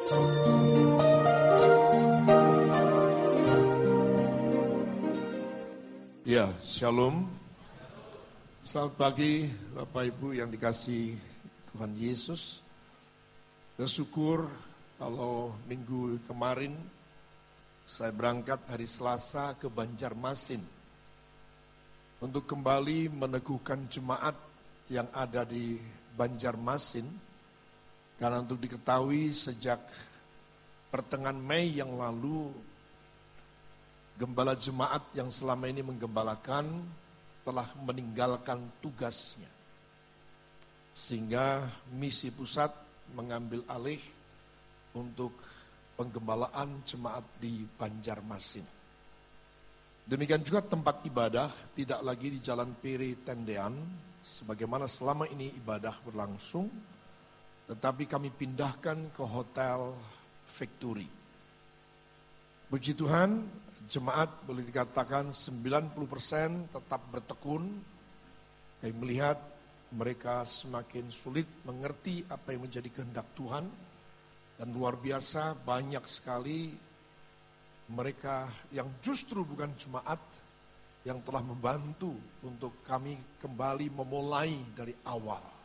Ya, shalom. Selamat pagi Bapak Ibu yang dikasihi Tuhan Yesus. Bersyukur kalau minggu kemarin saya berangkat hari Selasa ke Banjarmasin untuk kembali meneguhkan jemaat yang ada di Banjarmasin. Karena untuk diketahui sejak pertengahan Mei yang lalu, gembala jemaat yang selama ini menggembalakan telah meninggalkan tugasnya. Sehingga misi pusat mengambil alih untuk penggembalaan jemaat di Banjarmasin. Demikian juga tempat ibadah tidak lagi di Jalan Piri Tendean, sebagaimana selama ini ibadah berlangsung, tetapi kami pindahkan ke Hotel Victory. Puji Tuhan, jemaat boleh dikatakan 90% tetap bertekun. Kami melihat mereka semakin sulit mengerti apa yang menjadi kehendak Tuhan. Dan luar biasa banyak sekali mereka yang justru bukan jemaat yang telah membantu untuk kami kembali memulai dari awal.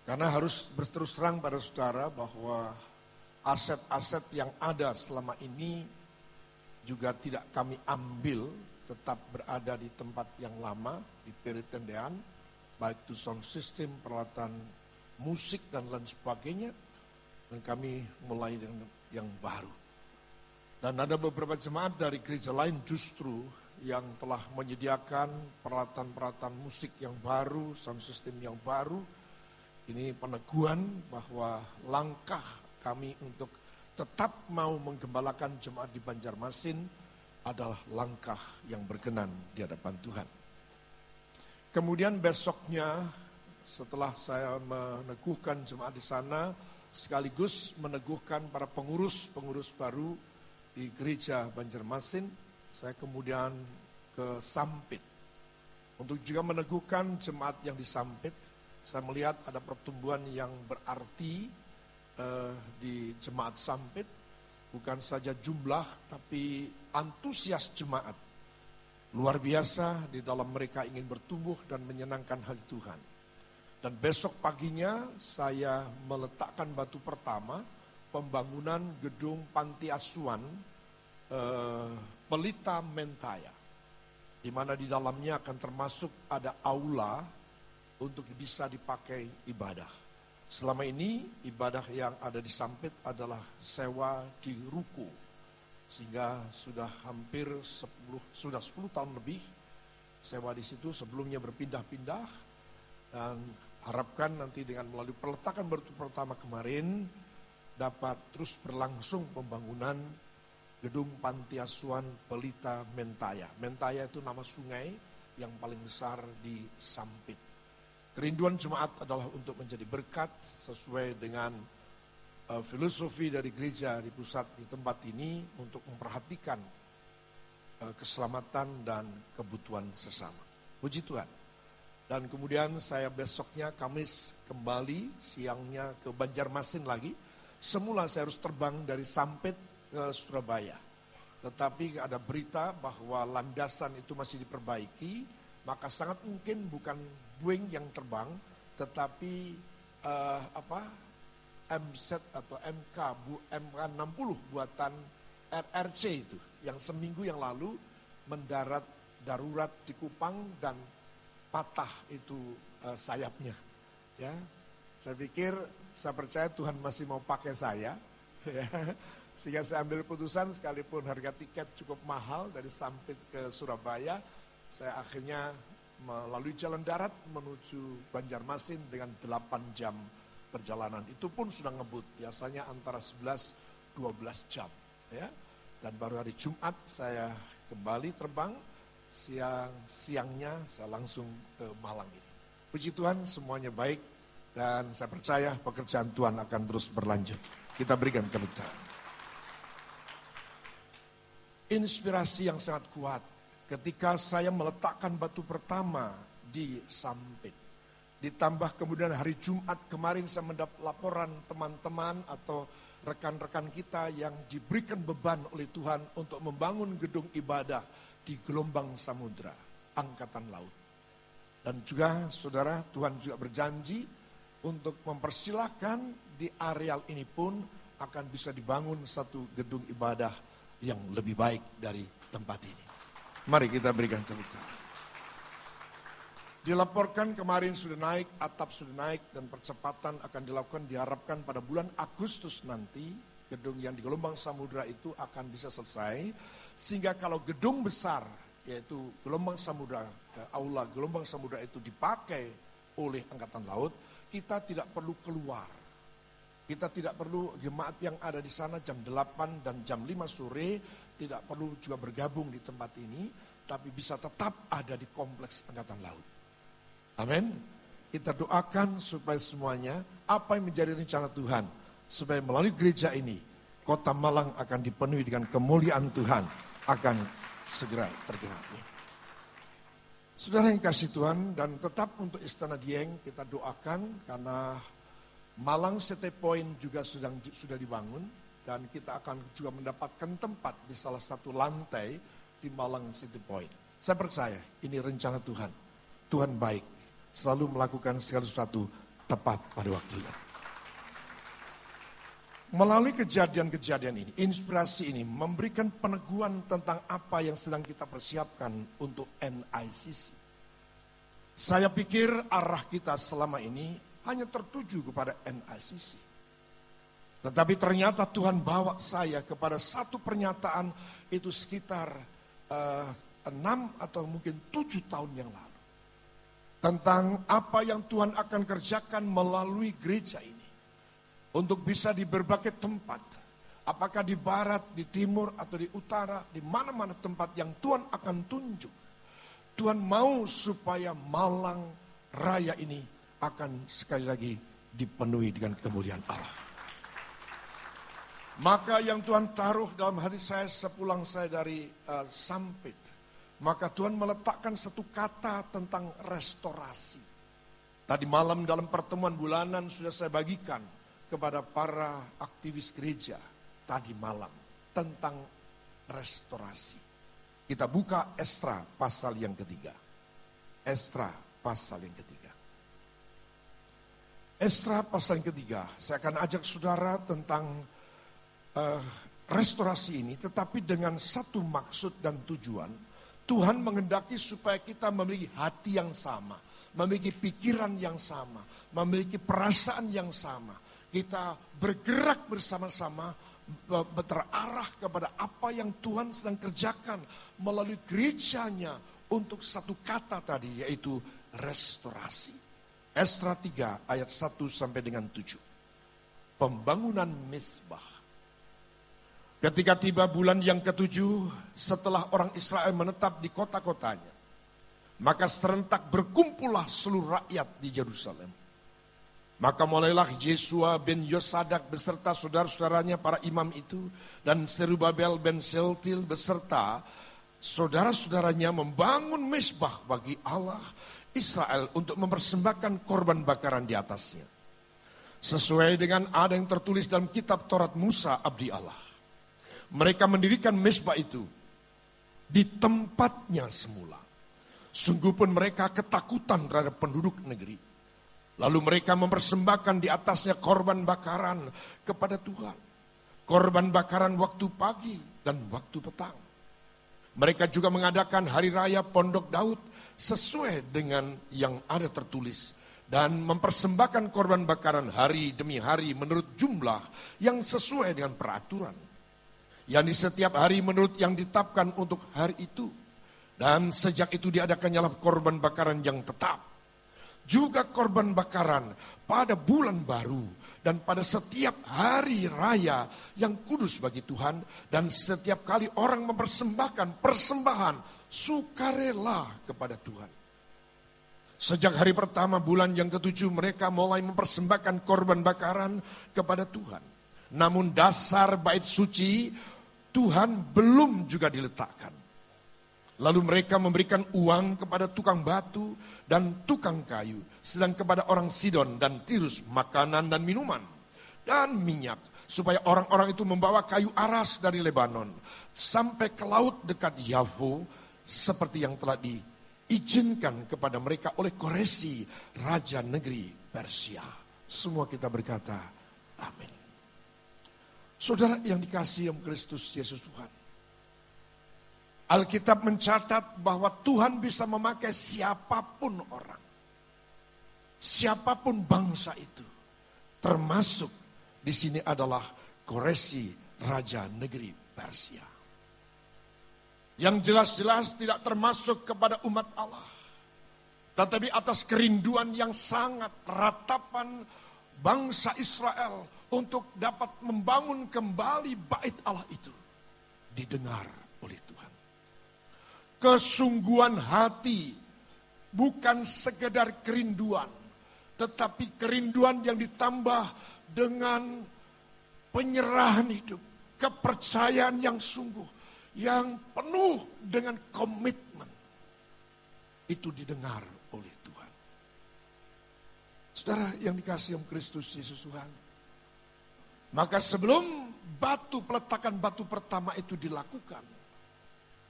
Karena harus berterus terang pada saudara bahwa aset-aset yang ada selama ini juga tidak kami ambil, tetap berada di tempat yang lama, di Piri Tendean, baik itu sound system, peralatan musik, dan lain sebagainya. Dan kami mulai dengan yang baru. Dan ada beberapa jemaat dari gereja lain justru yang telah menyediakan peralatan-peralatan musik yang baru, sound system yang baru. Ini peneguhan bahwa langkah kami untuk tetap mau menggembalakan jemaat di Banjarmasin adalah langkah yang berkenan di hadapan Tuhan. Kemudian besoknya setelah saya meneguhkan jemaat di sana, sekaligus meneguhkan para pengurus baru di gereja Banjarmasin, saya kemudian ke Sampit. Untuk juga meneguhkan jemaat yang di Sampit, saya melihat ada pertumbuhan yang berarti di jemaat Sampit, bukan saja jumlah tapi antusias jemaat luar biasa di dalam mereka ingin bertumbuh dan menyenangkan hati Tuhan. Dan besok paginya saya meletakkan batu pertama pembangunan gedung panti asuhan Pelita Mentaya, di mana di dalamnya akan termasuk ada aula untuk bisa dipakai ibadah. Selama ini ibadah yang ada di Sampit adalah sewa di ruko, sehingga sudah hampir 10 tahun lebih sewa di situ, sebelumnya berpindah-pindah, dan harapkan nanti dengan melalui peletakan batu pertama kemarin dapat terus berlangsung pembangunan gedung panti asuhan Pelita Mentaya. Mentaya itu nama sungai yang paling besar di Sampit. Kerinduan jemaat adalah untuk menjadi berkat sesuai dengan filosofi dari gereja di pusat di tempat ini untuk memperhatikan keselamatan dan kebutuhan sesama. Puji Tuhan. Dan kemudian saya besoknya Kamis kembali, siangnya ke Banjarmasin lagi. Semula saya harus terbang dari Sampit ke Surabaya. Tetapi ada berita bahwa landasan itu masih diperbaiki, maka sangat mungkin bukan Boeing yang terbang, tetapi MZ atau MK60 buatan RRC itu, yang seminggu yang lalu mendarat darurat di Kupang dan patah itu sayapnya. Ya, saya pikir, saya percaya Tuhan masih mau pakai saya, ya. Sehingga saya ambil putusan sekalipun harga tiket cukup mahal dari Sampit ke Surabaya, saya akhirnya melalui jalan darat menuju Banjarmasin dengan 8 jam perjalanan. Itu pun sudah ngebut, biasanya antara 11-12 jam. Ya. Dan baru hari Jumat saya kembali terbang, siangnya saya langsung ke Malang ini. Puji Tuhan, semuanya baik dan saya percaya pekerjaan Tuhan akan terus berlanjut. Kita berikan tepuk tangan. Inspirasi yang sangat kuat ketika saya meletakkan batu pertama di Sampit. Ditambah kemudian hari Jumat kemarin saya mendapat laporan teman-teman atau rekan-rekan kita yang diberikan beban oleh Tuhan untuk membangun gedung ibadah di gelombang samudra, angkatan laut. Dan juga saudara, Tuhan juga berjanji untuk mempersilahkan di areal ini pun akan bisa dibangun satu gedung ibadah yang lebih baik dari tempat ini. Mari kita berikan tepuk tangan. Dilaporkan kemarin sudah naik, atap sudah naik dan percepatan akan dilakukan diharapkan pada bulan Agustus nanti gedung yang di gelombang samudra itu akan bisa selesai. Sehingga kalau gedung besar yaitu gelombang samudra, aula gelombang samudra itu dipakai oleh angkatan laut, kita tidak perlu keluar. Kita tidak perlu jemaat yang ada di sana jam 8 dan jam 5 sore tidak perlu juga bergabung di tempat ini, tapi bisa tetap ada di kompleks angkatan laut. Amin. Kita doakan supaya semuanya apa yang menjadi rencana Tuhan, supaya melalui gereja ini Kota Malang akan dipenuhi dengan kemuliaan Tuhan, akan segera tergenapi. Saudara yang kasih Tuhan, dan tetap untuk Istana Dieng kita doakan karena Malang City Point juga sudah dibangun dan kita akan juga mendapatkan tempat di salah satu lantai di Malang City Point. Saya percaya ini rencana Tuhan. Tuhan baik. Selalu melakukan segala sesuatu tepat pada waktunya. Melalui kejadian-kejadian ini, inspirasi ini memberikan peneguhan tentang apa yang sedang kita persiapkan untuk NICC. Saya pikir arah kita selama ini hanya tertuju kepada NICC. Tetapi ternyata Tuhan bawa saya kepada satu pernyataan itu sekitar 6 atau mungkin 7 tahun yang lalu. Tentang apa yang Tuhan akan kerjakan melalui gereja ini. Untuk bisa di berbagai tempat. Apakah di barat, di timur, atau di utara. Di mana-mana tempat yang Tuhan akan tunjuk. Tuhan mau supaya Malang Raya ini akan sekali lagi dipenuhi dengan kemuliaan Allah. Maka yang Tuhan taruh dalam hati saya sepulang saya dari Sampit. Maka Tuhan meletakkan satu kata tentang restorasi. Tadi malam dalam pertemuan bulanan sudah saya bagikan kepada para aktivis gereja tadi malam tentang restorasi. Kita buka Esra pasal yang ketiga. Esra pasal yang ketiga. Esra pasal yang ketiga. Saya akan ajak saudara tentang restorasi ini, tetapi dengan satu maksud dan tujuan. Tuhan menghendaki supaya kita memiliki hati yang sama, memiliki pikiran yang sama, memiliki perasaan yang sama. Kita bergerak bersama-sama terarah kepada apa yang Tuhan sedang kerjakan melalui gerejanya untuk satu kata tadi, yaitu restorasi. Esra 3 ayat 1 sampai dengan 7. Pembangunan Mezbah. Ketika tiba bulan yang ke-7 setelah orang Israel menetap di kota-kotanya, maka serentak berkumpullah seluruh rakyat di Yerusalem. Maka mulailah Yesua bin Yosadak beserta saudara-saudaranya para imam itu dan Serubabel bin Seltil beserta saudara-saudaranya membangun mezbah bagi Allah Israel untuk mempersembahkan korban bakaran di atasnya. Sesuai dengan ada yang tertulis dalam kitab Taurat Musa abdi Allah. Mereka mendirikan mezbah itu di tempatnya semula. Sungguh pun mereka ketakutan terhadap penduduk negeri. Lalu mereka mempersembahkan di atasnya korban bakaran kepada Tuhan. Korban bakaran waktu pagi dan waktu petang. Mereka juga mengadakan hari raya Pondok Daud sesuai dengan yang ada tertulis. Dan mempersembahkan korban bakaran hari demi hari menurut jumlah yang sesuai dengan peraturan. Yang di setiap hari menurut yang ditetapkan untuk hari itu. Dan sejak itu diadakannya korban bakaran yang tetap. Juga korban bakaran pada bulan baru. Dan pada setiap hari raya yang kudus bagi Tuhan. Dan setiap kali orang mempersembahkan persembahan sukarela kepada Tuhan. Sejak hari pertama bulan yang ke-7 mereka mulai mempersembahkan korban bakaran kepada Tuhan. Namun dasar bait suci Tuhan belum juga diletakkan. Lalu mereka memberikan uang kepada tukang batu dan tukang kayu, sedang kepada orang Sidon dan Tirus makanan dan minuman dan minyak, supaya orang-orang itu membawa kayu aras dari Lebanon sampai ke laut dekat Yafo, seperti yang telah diizinkan kepada mereka oleh Koresi, raja negeri Persia. Semua kita berkata, amin. Saudara yang dikasihi oleh Kristus Yesus Tuhan, Alkitab mencatat bahwa Tuhan bisa memakai siapapun orang, siapapun bangsa itu, termasuk di sini adalah Koresi, raja negeri Persia. Yang jelas-jelas tidak termasuk kepada umat Allah, tetapi atas kerinduan yang sangat ratapan bangsa Israel untuk dapat membangun kembali bait Allah itu, didengar oleh Tuhan. Kesungguhan hati bukan sekedar kerinduan, tetapi kerinduan yang ditambah dengan penyerahan hidup, kepercayaan yang sungguh, yang penuh dengan komitmen. Itu didengar oleh Tuhan. Saudara yang dikasihi oleh Kristus Yesus Tuhan, maka sebelum peletakan batu pertama itu dilakukan,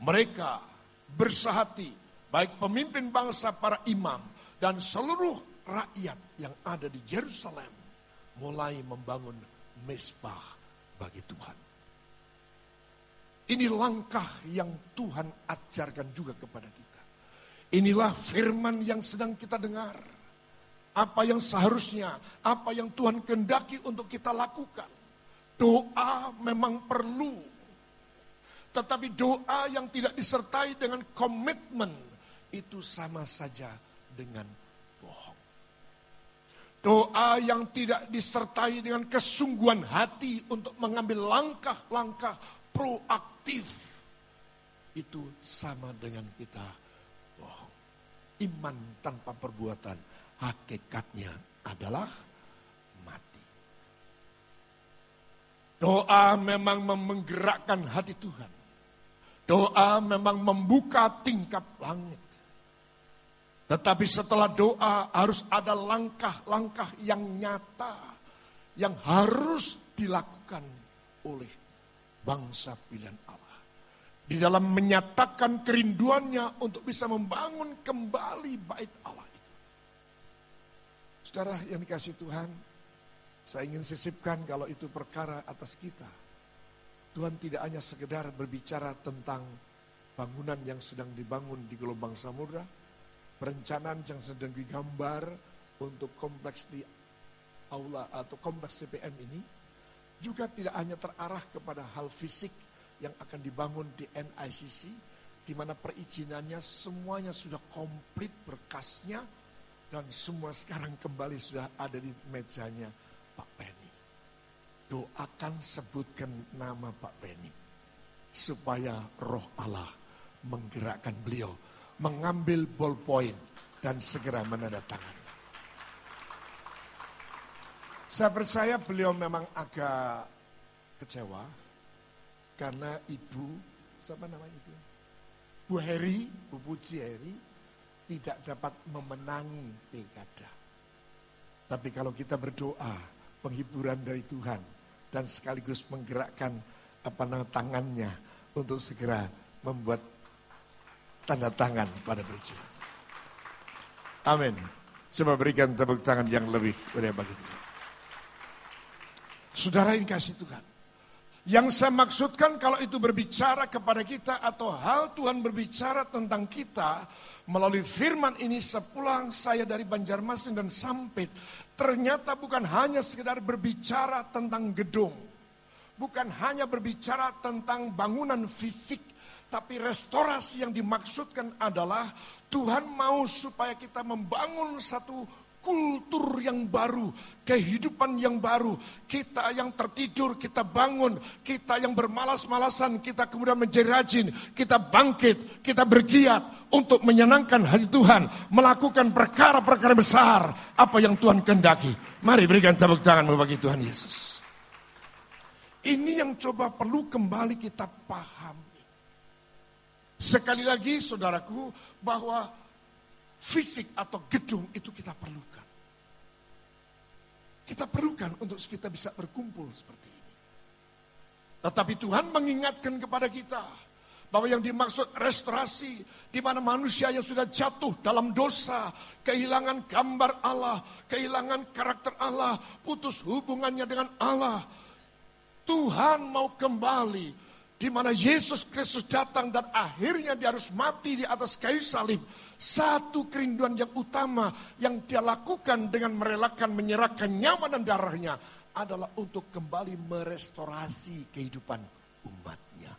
mereka bersahati, baik pemimpin bangsa, para imam, dan seluruh rakyat yang ada di Yerusalem, mulai membangun mezbah bagi Tuhan. Ini langkah yang Tuhan ajarkan juga kepada kita. Inilah firman yang sedang kita dengar. Apa yang seharusnya, apa yang Tuhan kehendaki untuk kita lakukan. Doa memang perlu. Tetapi doa yang tidak disertai dengan komitmen, itu sama saja dengan bohong. Doa yang tidak disertai dengan kesungguhan hati untuk mengambil langkah-langkah proaktif, itu sama dengan kita bohong. Iman tanpa perbuatan, hakikatnya adalah mati. Doa memang menggerakkan hati Tuhan. Doa memang membuka tingkap langit. Tetapi setelah doa harus ada langkah-langkah yang nyata, yang harus dilakukan oleh bangsa pilihan Allah. Di dalam menyatakan kerinduannya untuk bisa membangun kembali bait Allah itu. Saudara yang dikasihi Tuhan, saya ingin sisipkan kalau itu perkara atas kita. Tuhan tidak hanya sekedar berbicara tentang bangunan yang sedang dibangun di gelombang samudra, perencanaan yang sedang digambar untuk kompleks di aula atau kompleks CPM ini, juga tidak hanya terarah kepada hal fisik yang akan dibangun di NICC, di mana perizinannya semuanya sudah komplit berkasnya, dan semua sekarang kembali sudah ada di mejanya Pak Penny. Doakan, sebutkan nama Pak Penny, supaya roh Allah menggerakkan beliau, mengambil ballpoint dan segera menandatangani. Saya percaya beliau memang agak kecewa, karena ibu, siapa namanya ibu? Bu Heri, Bu Puji Heri, tidak dapat memenangi pilkada. Tapi kalau kita berdoa, penghiburan dari Tuhan, dan sekaligus menggerakkan tangannya untuk segera membuat tanda tangan pada perizinan. Amin. Coba berikan tepuk tangan yang lebih meriah bagi Tuhan. Saudara yang kasih Tuhan, yang saya maksudkan kalau itu berbicara kepada kita atau hal Tuhan berbicara tentang kita melalui firman ini sepulang saya dari Banjarmasin dan Sampit, ternyata bukan hanya sekedar berbicara tentang gedung, bukan hanya berbicara tentang bangunan fisik, tapi restorasi yang dimaksudkan adalah Tuhan mau supaya kita membangun satu kultur yang baru, kehidupan yang baru. Kita yang tertidur, kita bangun. Kita yang bermalas-malasan, kita kemudian menjadi rajin. Kita bangkit, kita bergiat untuk menyenangkan hati Tuhan. Melakukan perkara-perkara besar, apa yang Tuhan kehendaki. Mari berikan tepuk tangan bagi Tuhan Yesus. Ini yang coba perlu kembali kita pahami. Sekali lagi saudaraku, bahwa fisik atau gedung itu kita perlukan. Kita perlukan untuk kita bisa berkumpul seperti ini. Tetapi Tuhan mengingatkan kepada kita bahwa yang dimaksud restorasi, di mana manusia yang sudah jatuh dalam dosa, kehilangan gambar Allah, kehilangan karakter Allah, putus hubungannya dengan Allah. Tuhan mau kembali, di mana Yesus Kristus datang dan akhirnya dia harus mati di atas kayu salib. Satu kerinduan yang utama yang dia lakukan dengan merelakan menyerahkan nyawa dan darahnya adalah untuk kembali merestorasi kehidupan umatnya.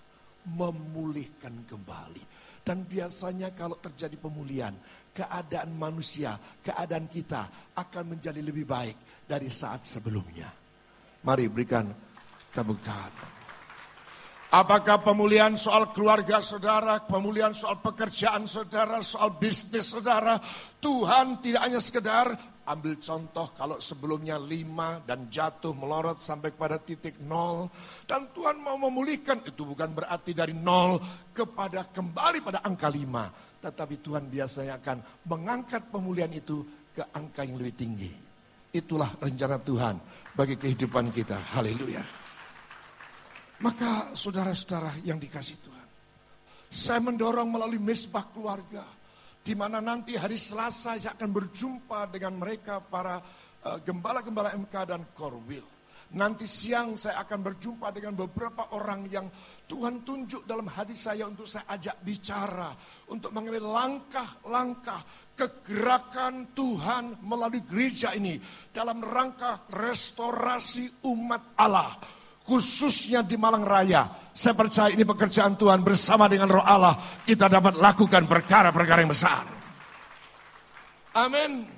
Memulihkan kembali. Dan biasanya kalau terjadi pemulihan, keadaan manusia, keadaan kita akan menjadi lebih baik dari saat sebelumnya. Mari berikan tepuk tangan. Apakah pemulihan soal keluarga saudara, pemulihan soal pekerjaan saudara, soal bisnis saudara, Tuhan tidak hanya sekedar ambil contoh kalau sebelumnya 5 dan jatuh melorot sampai pada titik 0. Dan Tuhan mau memulihkan, itu bukan berarti dari 0 kepada kembali pada angka 5. Tetapi Tuhan biasanya akan mengangkat pemulihan itu ke angka yang lebih tinggi. Itulah rencana Tuhan bagi kehidupan kita. Haleluya. Maka saudara-saudara yang dikasihi Tuhan, saya mendorong melalui Mezbah Keluarga, di mana nanti hari Selasa saya akan berjumpa dengan mereka para gembala-gembala MK dan Korwil. Nanti siang saya akan berjumpa dengan beberapa orang yang Tuhan tunjuk dalam hati saya untuk saya ajak bicara, untuk mengambil langkah-langkah kegerakan Tuhan melalui gereja ini dalam rangka restorasi umat Allah. Khususnya di Malang Raya. Saya percaya ini pekerjaan Tuhan bersama dengan Roh Allah. Kita dapat lakukan perkara-perkara yang besar. Amin.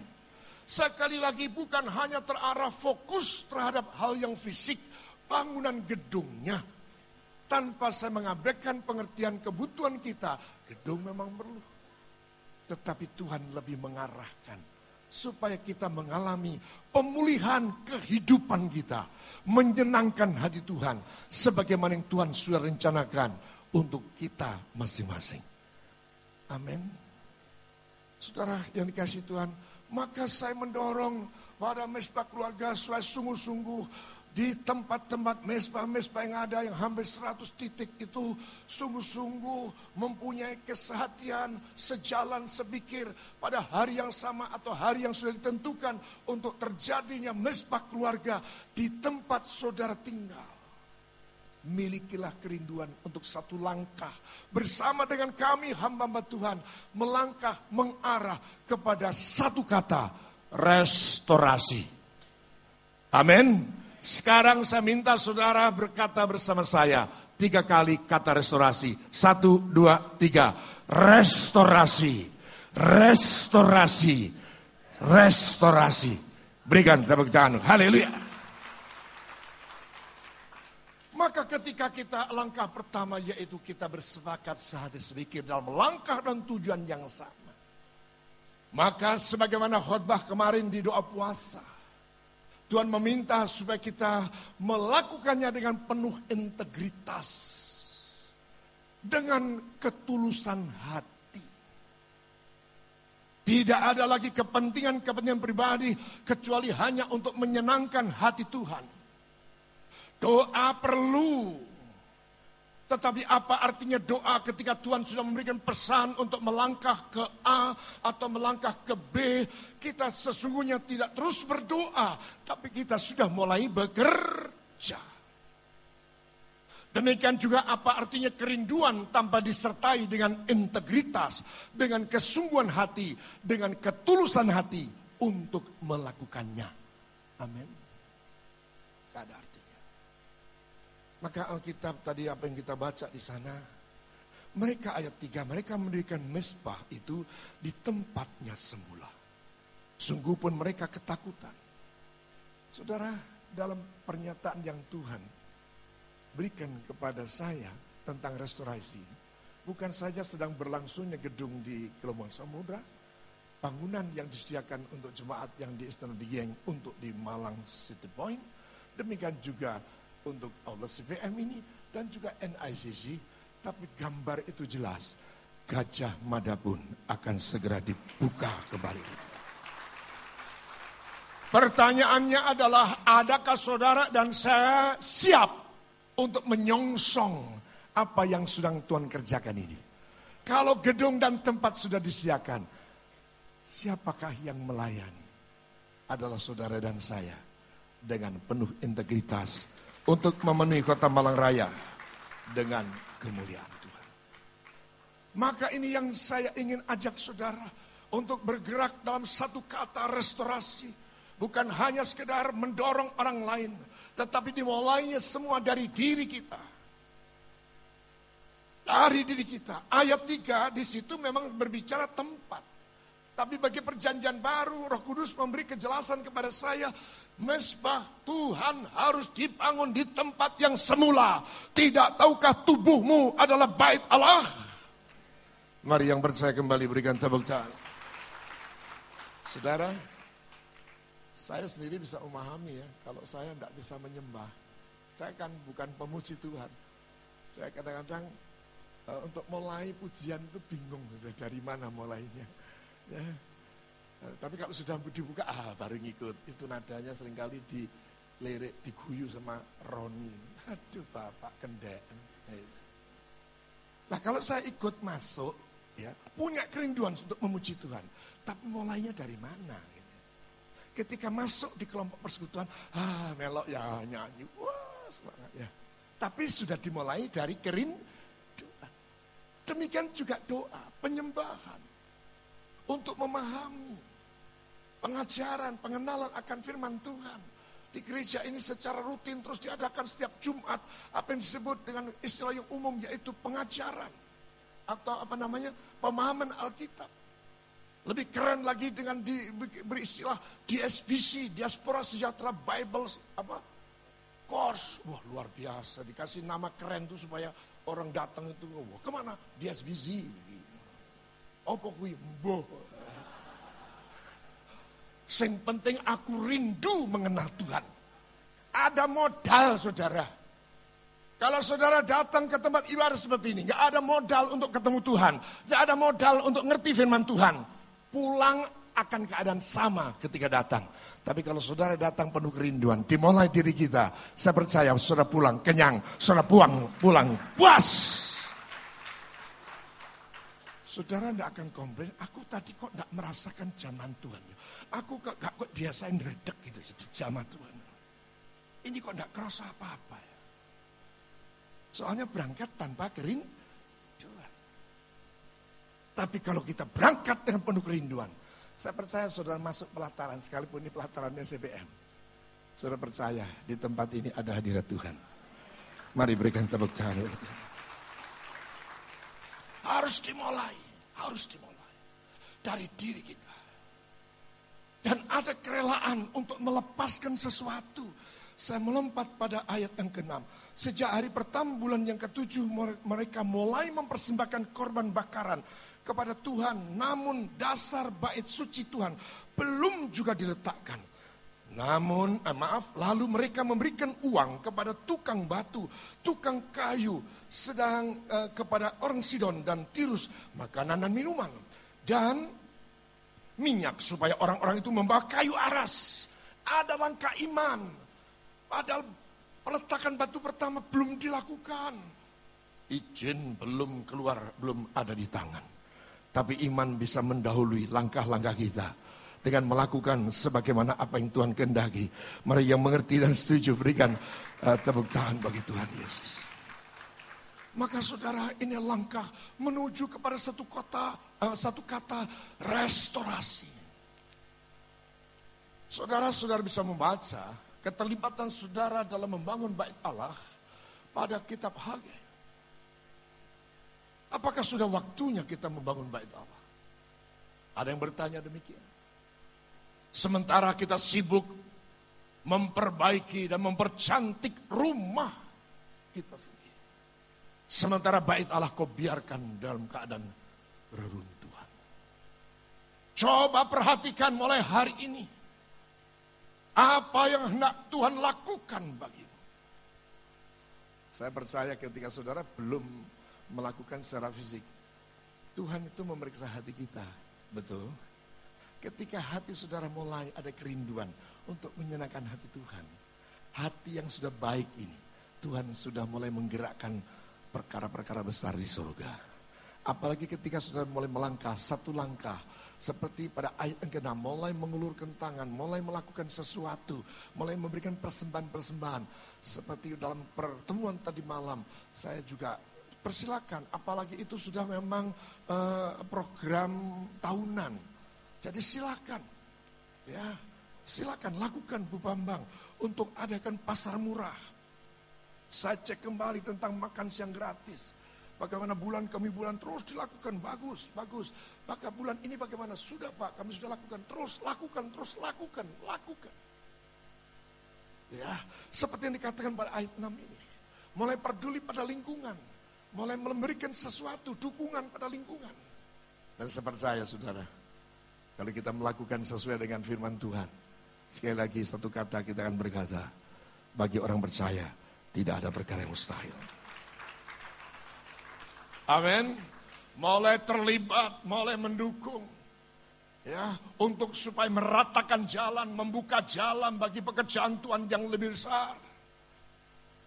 Sekali lagi bukan hanya terarah fokus terhadap hal yang fisik. Bangunan gedungnya. Tanpa saya mengabaikan pengertian kebutuhan kita. Gedung memang perlu. Tetapi Tuhan lebih mengarahkan. Supaya kita mengalami pemulihan kehidupan kita. Menyenangkan hati Tuhan. Sebagaimana yang Tuhan sudah rencanakan untuk kita masing-masing. Amin. Saudara yang dikasihi Tuhan. Maka saya mendorong pada Mezbah Keluarga supaya sungguh-sungguh di tempat-tempat mezbah yang ada yang hampir 100 titik itu sungguh-sungguh mempunyai kesehatian sejalan sepikir pada hari yang sama atau hari yang sudah ditentukan untuk terjadinya Mezbah Keluarga di tempat saudara tinggal. Milikilah kerinduan untuk satu langkah bersama dengan kami hamba-hamba Tuhan melangkah mengarah kepada satu kata, restorasi. Amin. Sekarang saya minta saudara berkata bersama saya 3 kali kata restorasi. 1, 2, 3. Restorasi. Restorasi. Restorasi. Berikan tepuk tangan. Haleluya. Maka ketika kita langkah pertama yaitu kita bersepakat sehati sepikir dalam langkah dan tujuan yang sama. Maka sebagaimana khotbah kemarin di doa puasa. Tuhan meminta supaya kita melakukannya dengan penuh integritas. Dengan ketulusan hati. Tidak ada lagi kepentingan-kepentingan pribadi kecuali hanya untuk menyenangkan hati Tuhan. Doa perlu. Tetapi apa artinya doa ketika Tuhan sudah memberikan pesan untuk melangkah ke A atau melangkah ke B. Kita sesungguhnya tidak terus berdoa. Tapi kita sudah mulai bekerja. Demikian juga apa artinya kerinduan tanpa disertai dengan integritas. Dengan kesungguhan hati. Dengan ketulusan hati untuk melakukannya. Amin. Tidak ada artinya. Maka Alkitab tadi apa yang kita baca di sana. Mereka ayat 3, mereka mendirikan mezbah itu di tempatnya semula. Sungguh pun mereka ketakutan. Saudara, dalam pernyataan yang Tuhan berikan kepada saya tentang restorasi. Bukan saja sedang berlangsungnya gedung di Gelombang Samudra. Bangunan yang disediakan untuk jemaat yang di Istana Dieng untuk di Malang City Point. Demikian juga untuk aula CVM ini dan juga NICC, tapi gambar itu jelas Gajah Mada pun akan segera dibuka kembali. Pertanyaannya adalah, adakah saudara dan saya siap untuk menyongsong apa yang sedang Tuhan kerjakan ini? Kalau gedung dan tempat sudah disediakan, siapakah yang melayani? Adalah saudara dan saya dengan penuh integritas untuk memenuhi kota Malang Raya dengan kemuliaan Tuhan. Maka ini yang saya ingin ajak saudara untuk bergerak dalam satu kata restorasi. Bukan hanya sekedar mendorong orang lain, tetapi dimulainya semua dari diri kita. Dari diri kita. Ayat 3 di situ memang berbicara tempat. Tapi bagi perjanjian baru, Roh Kudus memberi kejelasan kepada saya, mezbah Tuhan harus dibangun di tempat yang semula. Tidak tahukah tubuhmu adalah bait Allah? Mari yang percaya kembali berikan tepuk tangan. Saudara, saya sendiri bisa memahami ya, kalau saya tidak bisa menyembah. Saya kan bukan pemuji Tuhan. Saya kadang-kadang untuk mulai pujian itu bingung, dari mana mulainya. Ya. Tapi kalau sudah dibuka, baru ngikut. Itu nadanya seringkali dilirik, diguyu sama Roni. Aduh Bapak kendaan. Nah kalau saya ikut masuk, ya punya kerinduan untuk memuji Tuhan. Tapi mulainya dari mana? Ketika masuk di kelompok persekutuan, melok ya nyanyi, wah semangat ya. Tapi sudah dimulai dari kerinduan. Demikian juga doa, penyembahan. Untuk memahami pengajaran, pengenalan akan firman Tuhan. Di gereja ini secara rutin terus diadakan setiap Jumat. Apa yang disebut dengan istilah yang umum yaitu pengajaran. Atau pemahaman Alkitab. Lebih keren lagi dengan beristilah DSBC, Diaspora Sejahtera Bible Course. Wah luar biasa, dikasih nama keren tuh supaya orang datang itu, wah kemana? DSBC. Apa kuwi mbuh. Sing penting aku rindu mengenal Tuhan. Ada modal saudara. Kalau saudara datang ke tempat ibadah seperti ini, gak ada modal untuk ketemu Tuhan. Gak ada modal untuk ngerti firman Tuhan. Pulang akan keadaan sama ketika datang. Tapi kalau saudara datang penuh kerinduan, dimulai diri kita. Saya percaya saudara pulang kenyang, saudara pulang puas. Saudara tidak akan komplain, aku tadi kok tidak merasakan zaman Tuhan. Aku kok biasain redek gitu, zaman Tuhan. Ini kok tidak kerasa apa-apa ya. Soalnya berangkat tanpa kerinduan. Tapi kalau kita berangkat dengan penuh kerinduan, saya percaya saudara masuk pelataran, sekalipun ini pelatarannya CBM. Saudara percaya di tempat ini ada hadirat Tuhan. Mari berikan tepuk tangan. Harus dimulai dari diri kita. Dan ada kerelaan untuk melepaskan sesuatu. Saya melompat pada ayat yang ke-6. Sejak hari pertama bulan yang ke-7 mereka mulai mempersembahkan korban bakaran kepada Tuhan. Namun dasar bait suci Tuhan belum juga diletakkan. Lalu mereka memberikan uang kepada tukang batu, tukang kayu, sedang kepada orang Sidon dan Tirus makanan dan minuman dan minyak supaya orang-orang itu membawa kayu aras. Ada langkah iman, padahal peletakan batu pertama belum dilakukan, izin belum keluar, belum ada di tangan. Tapi iman bisa mendahului langkah-langkah kita dengan melakukan sebagaimana apa yang Tuhan kehendaki. Mari yang mengerti dan setuju berikan tepuk tangan bagi Tuhan Yesus. Maka saudara, ini langkah menuju kepada satu kata restorasi. Saudara-saudara bisa membaca keterlibatan saudara dalam membangun bait Allah pada kitab Hagai. Apakah sudah waktunya kita membangun bait Allah? Ada yang bertanya demikian. Sementara kita sibuk memperbaiki dan mempercantik rumah kita sendiri. Sementara bait Allah kau biarkan dalam keadaan reruntuhan. Coba perhatikan mulai hari ini. Apa yang hendak Tuhan lakukan bagimu. Saya percaya ketika saudara belum melakukan secara fisik, Tuhan itu memeriksa hati kita, betul? Ketika hati saudara mulai ada kerinduan untuk menyenangkan hati Tuhan, hati yang sudah baik ini, Tuhan sudah mulai menggerakkan perkara-perkara besar di surga. Apalagi ketika saudara mulai melangkah satu langkah, seperti pada ayat yang ke-6, mulai mengulurkan tangan, mulai melakukan sesuatu, mulai memberikan persembahan-persembahan. Seperti dalam pertemuan tadi malam, saya juga persilakan, apalagi itu sudah memang program tahunan. Jadi silakan, ya, silakan lakukan Bu Bambang untuk adakan pasar murah. Saya cek kembali tentang makan siang gratis. Bagaimana bulan kami bulan terus dilakukan, bagus. Maka bulan ini bagaimana? Sudah Pak, kami sudah lakukan, terus lakukan. Ya, seperti yang dikatakan pada ayat 6 ini. Mulai peduli pada lingkungan, mulai memberikan sesuatu, dukungan pada lingkungan. Dan saya percaya saudara, kalau kita melakukan sesuai dengan firman Tuhan, sekali lagi satu kata kita akan berkata, bagi orang percaya tidak ada perkara yang mustahil. Amin. Mulai terlibat, mulai mendukung, ya, untuk supaya meratakan jalan, membuka jalan bagi pekerjaan Tuhan yang lebih besar.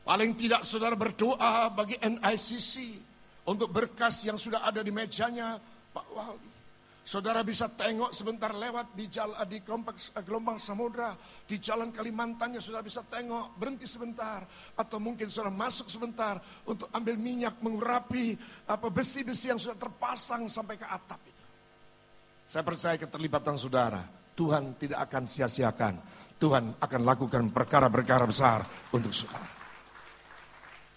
Paling tidak saudara berdoa bagi NICC untuk berkas yang sudah ada di mejanya Pak Wali. Saudara bisa tengok sebentar lewat di gelombang samudra, di jalan Kalimantannya saudara bisa tengok, berhenti sebentar. Atau mungkin saudara masuk sebentar untuk ambil minyak, mengurapi besi-besi yang sudah terpasang sampai ke atap itu. Saya percaya keterlibatan saudara, Tuhan tidak akan sia-siakan. Tuhan akan lakukan perkara-perkara besar untuk saudara.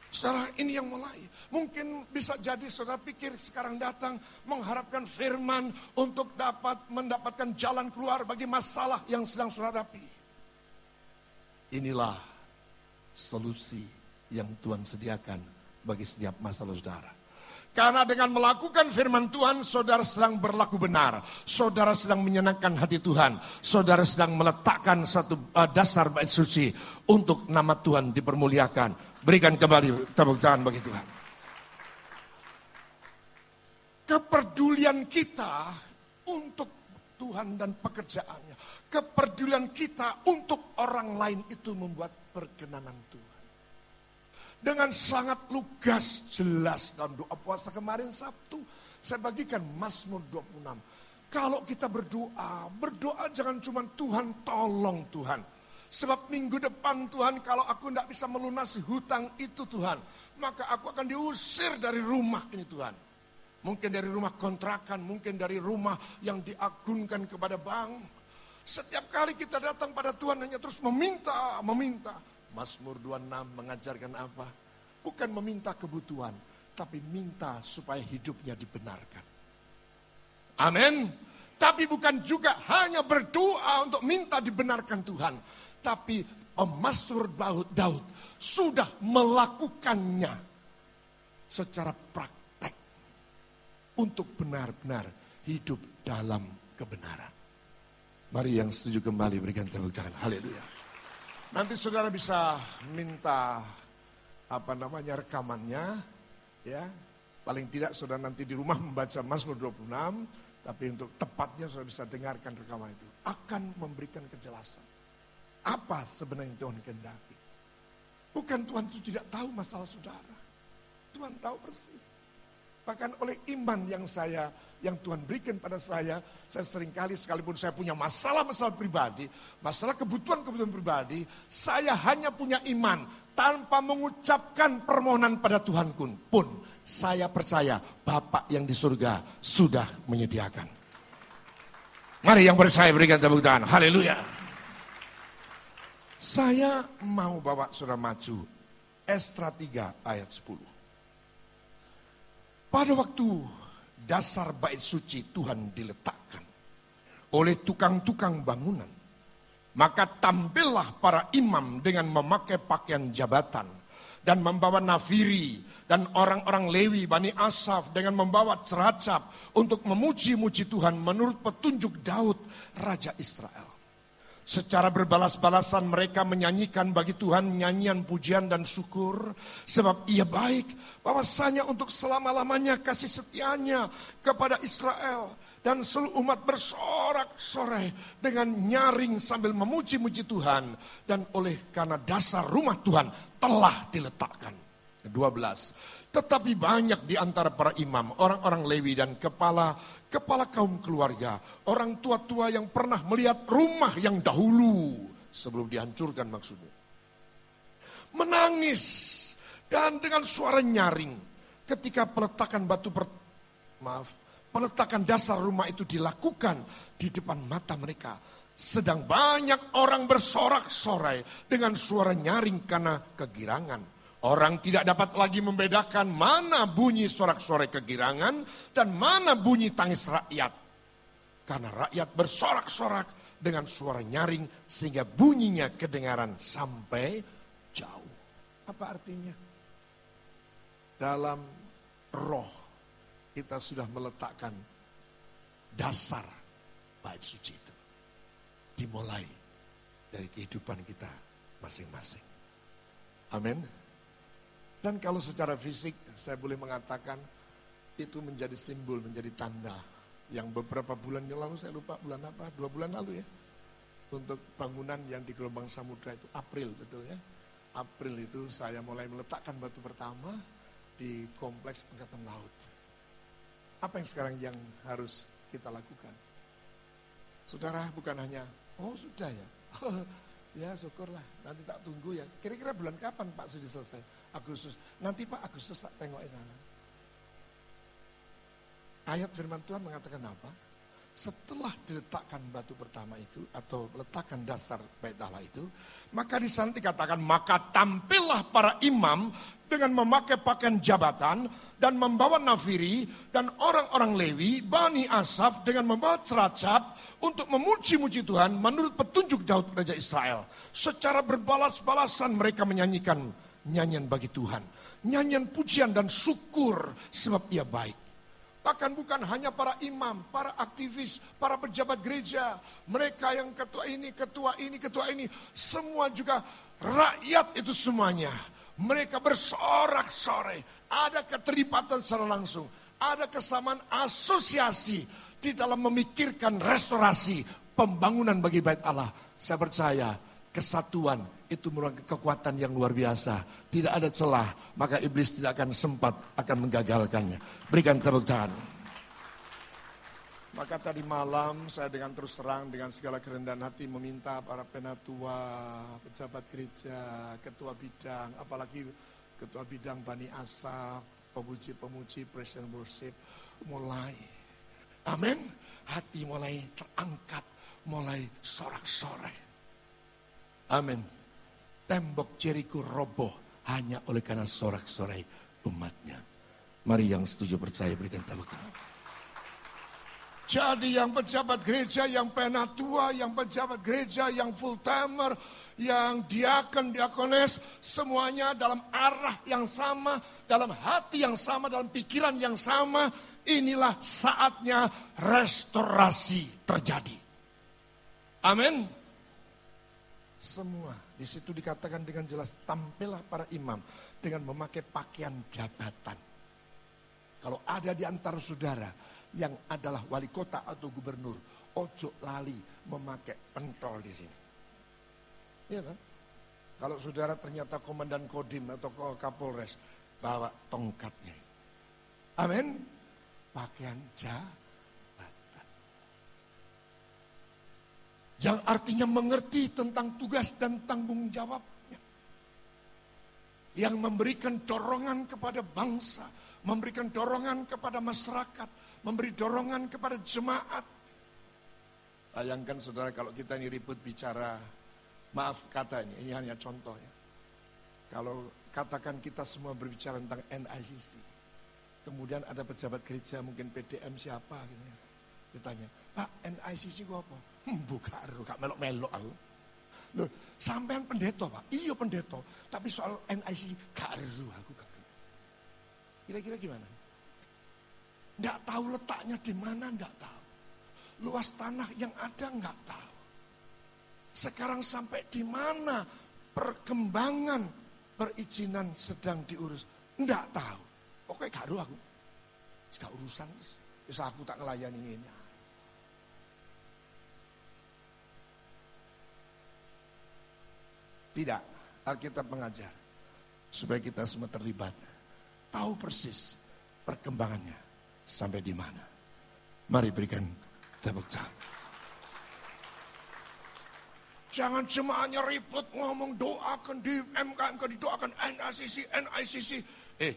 Saudara, ini yang mulai. Mungkin bisa jadi saudara pikir sekarang datang mengharapkan firman untuk dapat mendapatkan jalan keluar bagi masalah yang sedang saudara hadapi. Inilah solusi yang Tuhan sediakan bagi setiap masalah saudara. Karena dengan melakukan firman Tuhan, saudara sedang berlaku benar. Saudara sedang menyenangkan hati Tuhan. Saudara sedang meletakkan satu dasar bait suci untuk nama Tuhan dipermuliakan. Berikan kembali tepuk tangan bagi Tuhan. Kepedulian kita untuk Tuhan dan pekerjaannya. Kepedulian kita untuk orang lain itu membuat perkenanan Tuhan. Dengan sangat lugas, jelas dalam doa puasa kemarin Sabtu. Saya bagikan Mazmur 26. Kalau kita berdoa jangan cuma Tuhan tolong Tuhan. Sebab minggu depan Tuhan, kalau aku tidak bisa melunasi hutang itu Tuhan, maka aku akan diusir dari rumah ini Tuhan. Mungkin dari rumah kontrakan, mungkin dari rumah yang diagunkan kepada bank. Setiap kali kita datang pada Tuhan hanya terus meminta. Mazmur 26 mengajarkan apa? Bukan meminta kebutuhan, tapi minta supaya hidupnya dibenarkan. Amin. Tapi bukan juga hanya berdoa untuk minta dibenarkan Tuhan. Tapi Mazmur Daud sudah melakukannya secara praktek untuk benar-benar hidup dalam kebenaran. Mari yang setuju kembali berikan tepuk tangan. Haleluya. Nanti saudara bisa minta rekamannya, ya. Paling tidak saudara nanti di rumah membaca Mazmur 26, tapi untuk tepatnya saudara bisa dengarkan rekaman itu. Akan memberikan kejelasan. Apa sebenarnya Tuhan kehendaki? Bukan Tuhan itu tidak tahu masalah saudara. Tuhan tahu persis. Bahkan oleh iman yang Tuhan berikan pada saya seringkali sekalipun saya punya masalah-masalah pribadi, masalah kebutuhan-kebutuhan pribadi, saya hanya punya iman tanpa mengucapkan permohonan pada Tuhan pun. Saya percaya Bapa yang di surga sudah menyediakan. Mari yang percaya berikan tepuk tangan. Haleluya. Saya mau bawa saudara maju Esra 3 ayat 10. Pada waktu dasar bait suci Tuhan diletakkan oleh tukang-tukang bangunan, maka tampillah para imam dengan memakai pakaian jabatan dan membawa nafiri, dan orang-orang Lewi Bani Asaf dengan membawa ceracap untuk memuji-muji Tuhan menurut petunjuk Daud Raja Israel. Secara berbalas-balasan mereka menyanyikan bagi Tuhan nyanyian pujian dan syukur. Sebab ia baik, bahwasanya untuk selama-lamanya kasih setianya kepada Israel. Dan seluruh umat bersorak-sorai dengan nyaring sambil memuji-muji Tuhan. Dan oleh karena dasar rumah Tuhan telah diletakkan. 12. Tetapi banyak di antara para imam, orang-orang Lewi dan kepala kaum keluarga, orang tua-tua yang pernah melihat rumah yang dahulu sebelum dihancurkan maksudnya, menangis dan dengan suara nyaring ketika peletakan dasar rumah itu dilakukan di depan mata mereka. Sedang banyak orang bersorak-sorai dengan suara nyaring karena kegirangan. Orang tidak dapat lagi membedakan mana bunyi sorak-sorai kegirangan dan mana bunyi tangis rakyat. Karena rakyat bersorak-sorak dengan suara nyaring sehingga bunyinya kedengaran sampai jauh. Apa artinya? Dalam roh kita sudah meletakkan dasar bait suci itu. Dimulai dari kehidupan kita masing-masing. Amin. Dan kalau secara fisik saya boleh mengatakan itu menjadi simbol, menjadi tanda. Yang beberapa bulan yang lalu, saya lupa bulan apa, 2 bulan lalu ya. Untuk bangunan yang di Gelombang Samudra itu April, betul ya. April itu saya mulai meletakkan batu pertama di Kompleks Angkatan Laut. Apa yang sekarang yang harus kita lakukan? Saudara, bukan hanya, oh sudah ya. Ya syukurlah, nanti tak tunggu ya. Kira-kira bulan kapan Pak sudah selesai? Agustus. Nanti Pak Agustus tak tengok di sana. Ayat firman Tuhan mengatakan apa? Setelah diletakkan batu pertama itu atau letakkan dasar bait Allah itu, maka di sana dikatakan maka tampillah para imam dengan memakai pakaian jabatan dan membawa nafiri dan orang-orang Lewi, Bani Asaf dengan membawa ceracap untuk memuji-muji Tuhan menurut petunjuk Daud Raja Israel. Secara berbalas-balasan mereka menyanyikan nyanyian bagi Tuhan. Nyanyian pujian dan syukur sebab ia baik. Bahkan bukan hanya para imam, para aktivis, para pejabat gereja. Mereka yang ketua ini. Semua juga rakyat itu semuanya. Mereka bersorak-sorai. Ada keterlibatan secara langsung. Ada kesamaan asosiasi di dalam memikirkan restorasi pembangunan bagi bait Allah. Saya percaya kesatuan itu merupakan kekuatan yang luar biasa. Tidak ada celah, maka iblis tidak akan sempat akan menggagalkannya. Berikan tepuk tangan. Maka tadi malam saya dengan terus terang, dengan segala kerendahan hati meminta para penatua, pejabat gereja, ketua bidang, apalagi ketua bidang Bani Asaf, pemuji-pemuji, praise and worship, mulai. Amin. Hati mulai terangkat, mulai sorak-sorai. Amin. Tembok Jericho roboh hanya oleh karena sorak-sorai umatnya. Mari yang setuju percaya berikan tepuk tangan. Jadi yang pejabat gereja, yang penatua, yang pejabat gereja, yang full timer, yang diakon, diakones, semuanya dalam arah yang sama, dalam hati yang sama, dalam pikiran yang sama. Inilah saatnya restorasi terjadi. Amin. Semua di situ dikatakan dengan jelas, tampillah para imam dengan memakai pakaian jabatan. Kalau ada di antara saudara yang adalah wali kota atau gubernur, ojo lali memakai pentol di sini. Iya kan? Kalau saudara ternyata komandan Kodim atau Kapolres, bawa tongkatnya. Amin. Pakaian jabatan. Yang artinya mengerti tentang tugas dan tanggung jawabnya. Yang memberikan dorongan kepada bangsa, memberikan dorongan kepada masyarakat, memberi dorongan kepada jemaat. Bayangkan saudara kalau kita ini ribut bicara, maaf kata ini hanya contoh ya. Kalau katakan kita semua berbicara tentang NICC, kemudian ada pejabat gereja mungkin PDM siapa gitu ya. Ditanya, Pak NICC gua apa? Buka aru, gak melok-melok aku. Loh, sampean pendeta Pak? Iya pendeta, tapi soal NICC gak aru aku gak. Kira-kira gimana? Nggak tahu letaknya di mana, nggak tahu. Luas tanah yang ada nggak tahu. Sekarang sampai di mana perkembangan perizinan sedang diurus? Enggak tahu. Pokoknya gak tahu aku. Gak urusan. Bisa aku tak ngelayani ini. Tidak. Alkitab mengajar. Supaya kita semua terlibat. Tahu persis perkembangannya. Sampai di mana. Mari berikan tepuk tangan. Jangan jemaahnya ribut ngomong doakan di MKMK, didoakan NICC.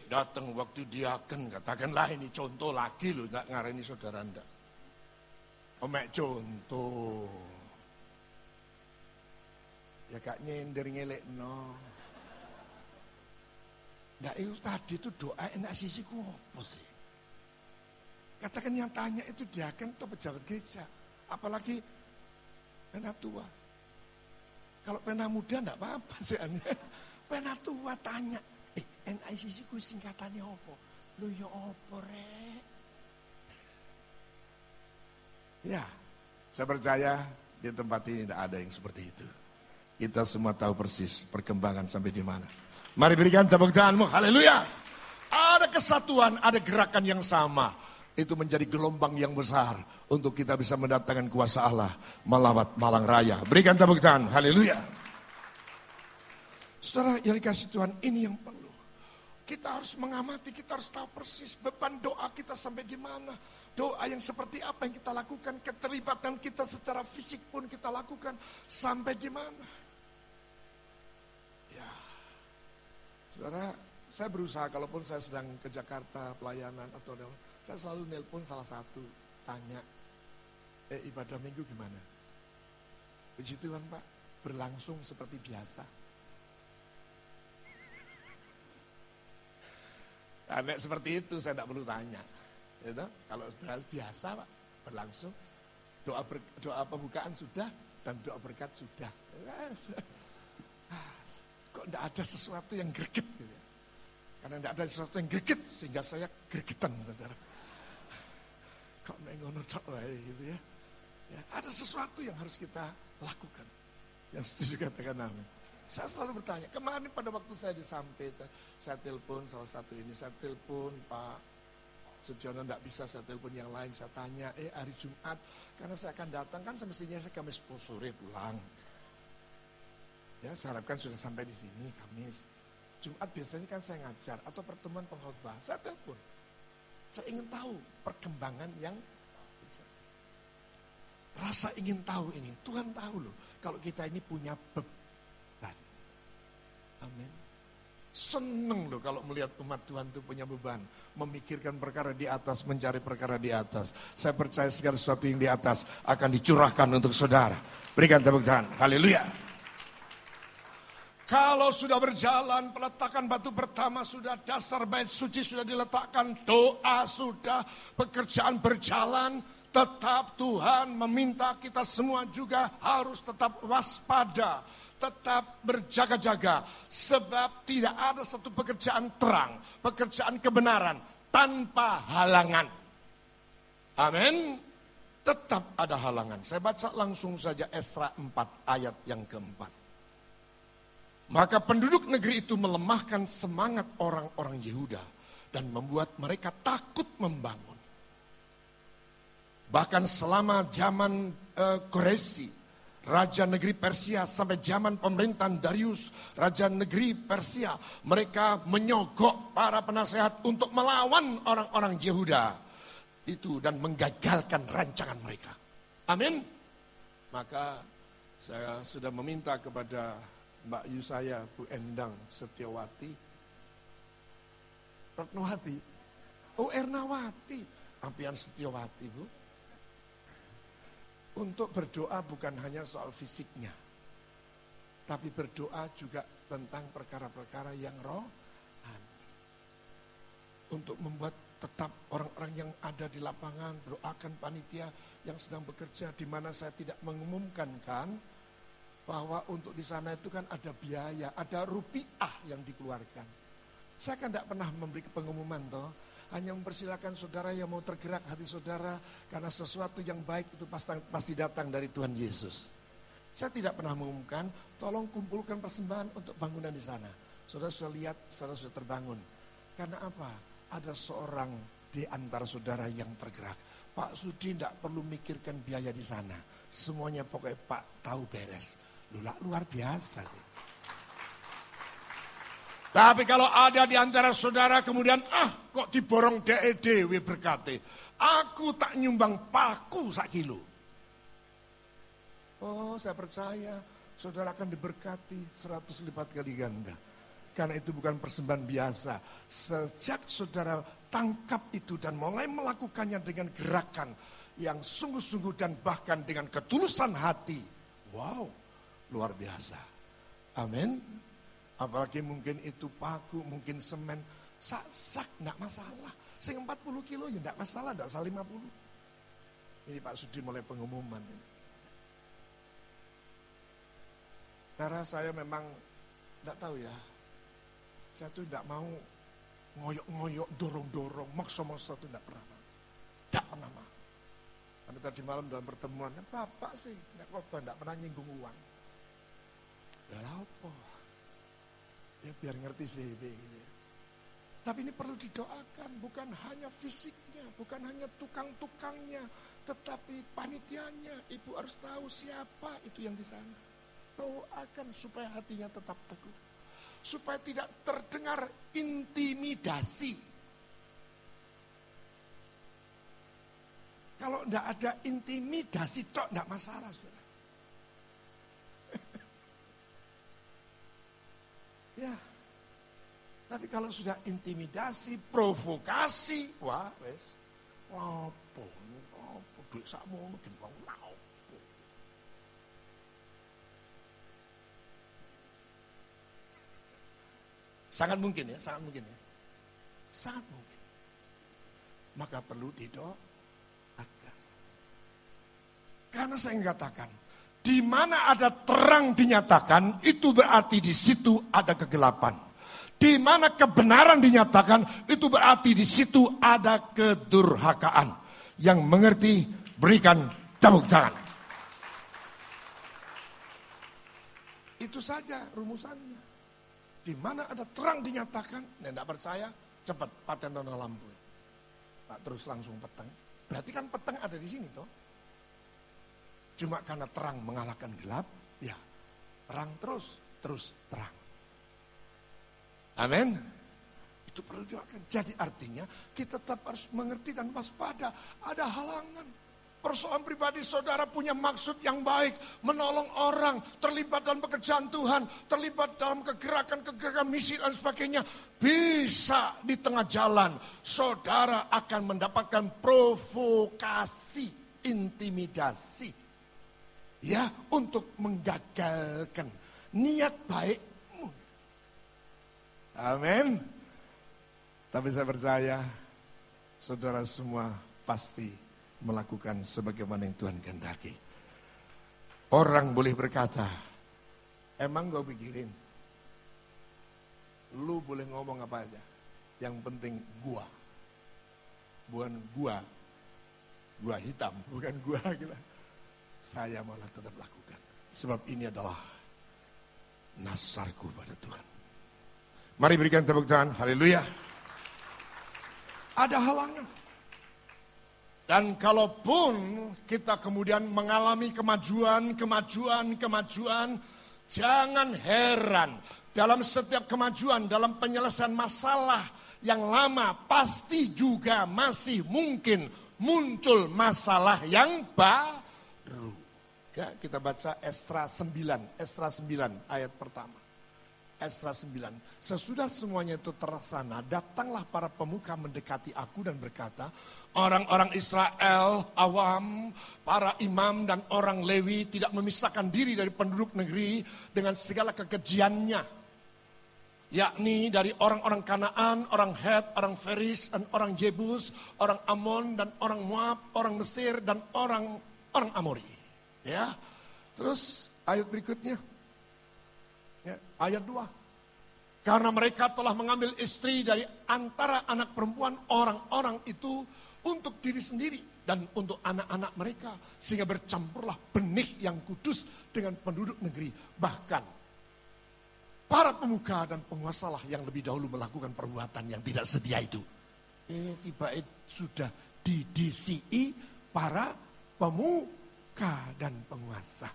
Datang waktu diaken, katakanlah ini contoh lagi loh, gak ngarani saudara anda. Omek contoh. Ya gak nyender ngelek no. Nah itu tadi itu doa NICC ku apa sih? Katakan yang tanya itu diaken atau pejabat gereja. Apalagi anak tua. Kalau pena muda enggak apa-apa sih. Pena tua tanya, NICC ku singkatannya apa? Lu ya apa rek? Ya, saya percaya di tempat ini tidak ada yang seperti itu. Kita semua tahu persis perkembangan sampai di mana. Mari berikan tepuk tanganmu, haleluya. Ada kesatuan, ada gerakan yang sama. Itu menjadi gelombang yang besar untuk kita bisa mendatangkan kuasa Allah melawat Malang Raya. Berikan tepuk tangan, haleluya. Saudara yang dikasih Tuhan, ini yang perlu. Kita harus mengamati, kita harus tahu persis beban doa kita sampai di mana. Doa yang seperti apa yang kita lakukan, keterlibatan kita secara fisik pun kita lakukan sampai di mana. Ya, saudara, saya berusaha kalaupun saya sedang ke Jakarta pelayanan atau saya selalu nelpon salah satu, tanya, ibadah minggu gimana? Puji Tuhan Pak, berlangsung seperti biasa. Nah, seperti itu saya tidak perlu tanya. Gitu? Kalau biasa Pak, berlangsung, doa pembukaan sudah, dan doa berkat sudah. Kok tidak ada sesuatu yang greget gitu ya? Karena tidak ada sesuatu yang greget, sehingga saya gregetan, saudara. Kok mengono tok wae gitu ya. Ada sesuatu yang harus kita lakukan. Yang setuju katakan amin. Saya selalu bertanya, kemarin pada waktu saya disampaikan, saya telepon salah satu ini, saya telepon Pak Sudiono, tidak bisa saya telepon yang lain, saya tanya, hari Jumat, karena saya akan datang, kan semestinya saya Kamis sore pulang. Ya, saya harapkan sudah sampai di sini Kamis. Jumat biasanya kan saya ngajar, atau pertemuan pengkhotbah, saya telepon. Saya ingin tahu perkembangan yang berjalan. Rasa ingin tahu ini, Tuhan tahu loh, kalau kita ini punya beban. Amin. Seneng loh kalau melihat umat Tuhan itu punya beban. Memikirkan perkara di atas, mencari perkara di atas. Saya percaya segala sesuatu yang di atas akan dicurahkan untuk saudara. Berikan tepuk tangan. Haleluya. Kalau sudah berjalan, peletakan batu pertama sudah, dasar bait suci sudah diletakkan, doa sudah, pekerjaan berjalan, tetap Tuhan meminta kita semua juga harus tetap waspada, tetap berjaga-jaga, sebab tidak ada satu pekerjaan terang, pekerjaan kebenaran tanpa halangan. Amin. Tetap ada halangan. Saya baca langsung saja Esra 4 ayat yang keempat. Maka penduduk negeri itu melemahkan semangat orang-orang Yehuda dan membuat mereka takut membangun. Bahkan selama zaman Koresi, Raja negeri Persia, sampai zaman pemerintahan Darius, Raja negeri Persia, mereka menyogok para penasehat untuk melawan orang-orang Yehuda itu dan menggagalkan rancangan mereka. Amin. Maka saya sudah meminta kepada Mbak Yu saya, Bu Endang Setiawati, Retnowati, Ernawati, Ampian Setiawati Bu, untuk berdoa bukan hanya soal fisiknya, tapi berdoa juga tentang perkara-perkara yang rohani. Untuk membuat tetap orang-orang yang ada di lapangan, doakan panitia yang sedang bekerja, di mana saya tidak mengumumkan kan, bahwa untuk di sana itu kan ada biaya, ada rupiah yang dikeluarkan. Saya kan tidak pernah memberi pengumuman toh, hanya mempersilakan saudara yang mau tergerak hati saudara, karena sesuatu yang baik itu pasti datang dari Tuhan Yesus. Saya tidak pernah mengumumkan, tolong kumpulkan persembahan untuk bangunan di sana. Saudara sudah lihat, saudara sudah terbangun. Karena apa? Ada seorang di antara saudara yang tergerak. Pak Sudi tidak perlu mikirkan biaya di sana. Semuanya pokoknya Pak tahu beres. Luar biasa sih. Tapi kalau ada di antara saudara kemudian, kok diborong DEDW berkati. Aku tak nyumbang paku sak kilo. Oh, saya percaya saudara akan diberkati 100 lipat kali ganda. Karena itu bukan persembahan biasa. Sejak saudara tangkap itu dan mulai melakukannya dengan gerakan yang sungguh-sungguh dan bahkan dengan ketulusan hati. Wow, luar biasa. Amin. Apalagi mungkin itu paku, mungkin semen. Sak, enggak masalah. Sing 40 kilo ya enggak masalah, enggak usah 50. Ini Pak Sudi mulai pengumuman ini. Karena saya memang enggak tahu ya. Saya tuh enggak mau ngoyok-ngoyok, dorong-dorong, maksa-maksa itu enggak pernah mau. Enggak pernah mau. Tapi tadi malam dalam pertemuan, Bapak sih enggak pernah nyinggung uang. Ya apa? Ya biar ngerti sih. Tapi ini perlu didoakan, bukan hanya fisiknya, bukan hanya tukang-tukangnya, tetapi panitianya. Ibu harus tahu siapa itu yang di sana. Doakan supaya hatinya tetap teguh. Supaya tidak terdengar intimidasi. Kalau tidak ada intimidasi, tidak masalah. Saudara. Ya, tapi kalau sudah intimidasi, provokasi, wah, wes, apa, duit sakmu mungkin bang, sangat mungkin ya, sangat mungkin. Maka perlu didoakan. Karena saya mengatakan, di mana ada terang dinyatakan, itu berarti di situ ada kegelapan. Di mana kebenaran dinyatakan, itu berarti di situ ada kedurhakaan. Yang mengerti, berikan tepuk tangan. Itu saja rumusannya. Di mana ada terang dinyatakan, tidak percaya, cepat paten donor lampu. Pak terus langsung petang. Berarti kan petang ada di sini toh. Cuma karena terang mengalahkan gelap, ya terang terus terang. Amin. Itu perlu doakan. Jadi artinya kita tetap harus mengerti dan waspada. Ada halangan. Persoalan pribadi saudara punya maksud yang baik. Menolong orang, terlibat dalam pekerjaan Tuhan, terlibat dalam kegerakan misi dan sebagainya. Bisa di tengah jalan saudara akan mendapatkan provokasi, intimidasi. Ya, untuk menggagalkan niat baikmu. Amin. Tapi saya percaya saudara semua pasti melakukan sebagaimana yang Tuhan kehendaki. Orang boleh berkata, emang gue pikirin, lu boleh ngomong apa aja, yang penting gua, bukan gua hitam, bukan gua gila. Saya malah tetap lakukan. Sebab ini adalah nasarku pada Tuhan. Mari berikan tepuk tangan. Haleluya. Ada halangan. Dan kalaupun kita kemudian mengalami kemajuan, jangan heran. Dalam setiap kemajuan, dalam penyelesaian masalah yang lama, pasti juga masih mungkin muncul masalah yang baru. Ya, kita baca Esra 9 ayat pertama. Esra 9. Sesudah semuanya itu terlaksana, datanglah para pemuka mendekati aku dan berkata, orang-orang Israel awam, para imam dan orang Lewi tidak memisahkan diri dari penduduk negeri dengan segala kekejiannya. Yakni dari orang-orang Kanaan, orang Het, orang Feris, dan orang Jebus, orang Amon dan orang Moab, orang Mesir dan orang Amori. Ya, terus ayat berikutnya, ya, ayat 2. Karena mereka telah mengambil istri dari antara anak perempuan orang-orang itu, untuk diri sendiri dan untuk anak-anak mereka, sehingga bercampurlah benih yang kudus dengan penduduk negeri. Bahkan para pemuka dan penguasalah yang lebih dahulu melakukan perbuatan yang tidak setia itu. Tiba sudah didisi para pemuka dan penguasa.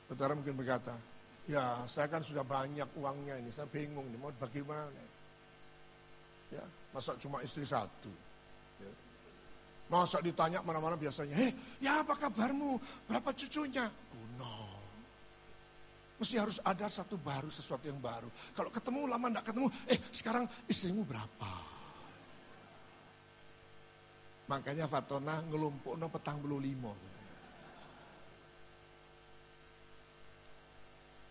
Saudara mungkin berkata, ya saya kan sudah banyak uangnya ini, saya bingung nih mau bagaimana. Ya, masa cuma istri satu. Ya. Masa ditanya mana-mana biasanya, ya apa kabarmu, berapa cucunya? Kuno. Mesti harus ada satu baru, sesuatu yang baru. Kalau ketemu lama enggak ketemu, sekarang istrimu berapa? Makanya Fatona ngelumpukno 45.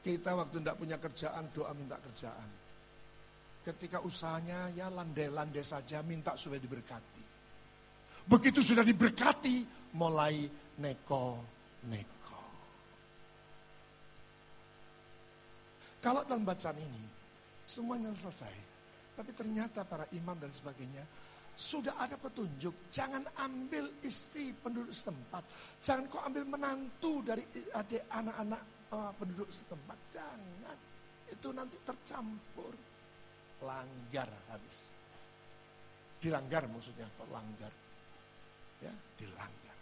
Kita waktu tidak punya kerjaan, doa minta kerjaan. Ketika usahanya ya landai-landai saja, minta supaya diberkati. Begitu sudah diberkati, mulai neko-neko. Kalau dalam bacaan ini, semuanya selesai. Tapi ternyata para imam dan sebagainya, sudah ada petunjuk. Jangan ambil istri penduduk setempat. Jangan kau ambil menantu dari adik anak-anak penduduk setempat, jangan. Itu nanti tercampur. Langgar habis. Dilanggar maksudnya, kok langgar. Ya, dilanggar.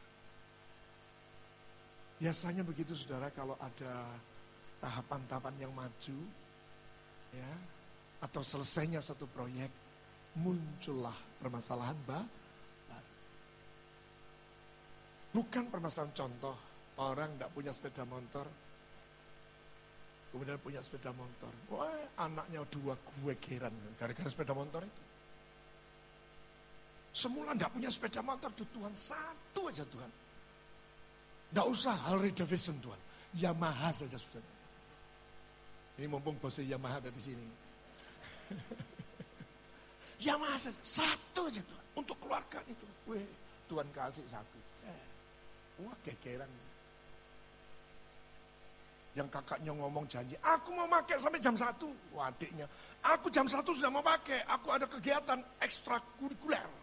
Biasanya begitu saudara, kalau ada tahapan-tahapan yang maju, ya, atau selesainya satu proyek, muncullah permasalahan baru. Bukan permasalahan contoh, orang tidak punya sepeda motor, kemudian punya sepeda motor. Wah, anaknya 2 gue geran gara-gara sepeda motor itu. Semula enggak punya sepeda motor tuh Tuhan, satu aja Tuhan. Enggak usah Harley Davidson Tuhan, Yamaha saja sudah. Ini mumpung bosnya Yamaha ada di sini. Yamaha saja, satu aja Tuhan, untuk keluarga itu. Weh, Tuhan kasih satu. Wah, gegeran. Yang kakaknya ngomong janji, aku mau pakai sampai jam 1. Wah, adiknya, aku jam 1 sudah mau pakai, aku ada kegiatan ekstrakurikuler.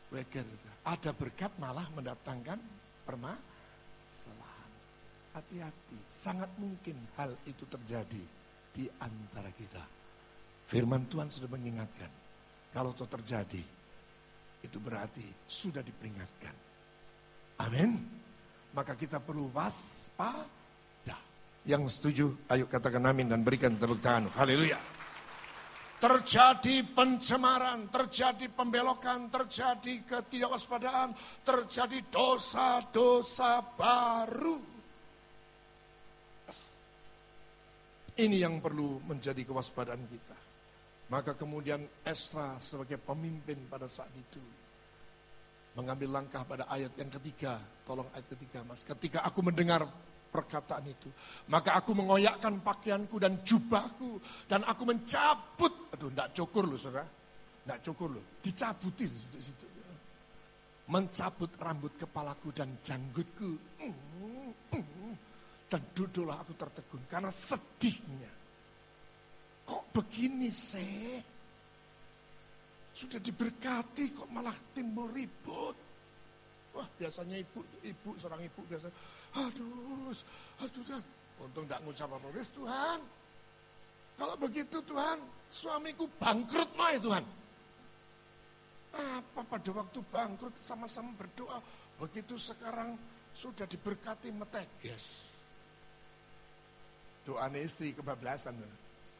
Weger, ada berkat malah mendatangkan permasalahan. Hati-hati, sangat mungkin hal itu terjadi di antara kita. Firman Tuhan sudah mengingatkan, kalau itu terjadi, itu berarti sudah diperingatkan. Amin. Maka kita perlu waspada. Yang setuju, ayo katakan amin dan berikan tepuk tangan. Haleluya. Terjadi pencemaran, terjadi pembelokan, terjadi ketidakwaspadaan, terjadi dosa-dosa baru. Ini yang perlu menjadi kewaspadaan kita. Maka kemudian Esra sebagai pemimpin pada saat itu mengambil langkah pada ayat yang ketiga. Tolong ayat ketiga mas. Ketika aku mendengar perkataan itu, maka aku mengoyakkan pakaianku dan jubahku, dan aku mencabut. Aduh, enggak cukur loh saudara. Enggak cukur loh, dicabutin situ-situ. Mencabut rambut kepalaku dan janggutku. Dan duduklah aku tertegun karena sedihnya. Kok begini sih? Sudah diberkati kok malah timbul ribut. Wah, biasanya ibu seorang ibu biasa, aduh Tuhan, untung tidak ngucap apa, Tuhan. Kalau begitu Tuhan, suamiku bangkrut ya Tuhan. Apa pada waktu bangkrut sama-sama berdoa, begitu sekarang sudah diberkati meteges. Doanya istri kebablasan.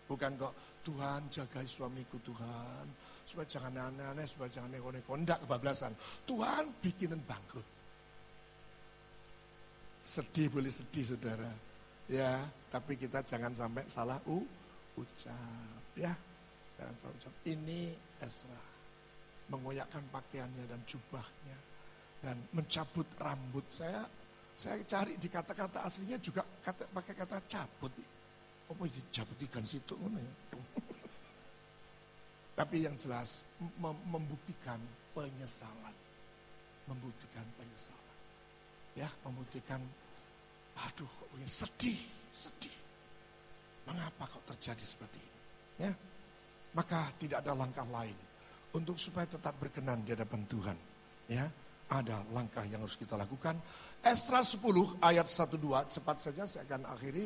Bukan kok, Tuhan jagai suamiku Tuhan, supaya jangan aneh-aneh, supaya jangan neko-neko. Enggak, kebablasan. Tuhan bikinin bangkrut. Sedih boleh sedih saudara. Ya, tapi kita jangan sampai salah ucap. Ya, jangan salah ucap. Ini Esra mengoyakkan pakaiannya dan jubahnya dan mencabut rambut. Saya cari di kata-kata aslinya juga pakai kata cabut. Apa dicabut ikan situ mana ya? Tapi yang jelas membuktikan penyesalan. Membuktikan penyesalan. Ya, membuktikan aduh kok sedih. Mengapa kok terjadi seperti ini? Ya. maka tidak ada langkah lain untuk supaya tetap berkenan di hadapan Tuhan. Ya, ada langkah yang harus kita lakukan. Esra 10 ayat 1-2, cepat saja saya akan akhiri.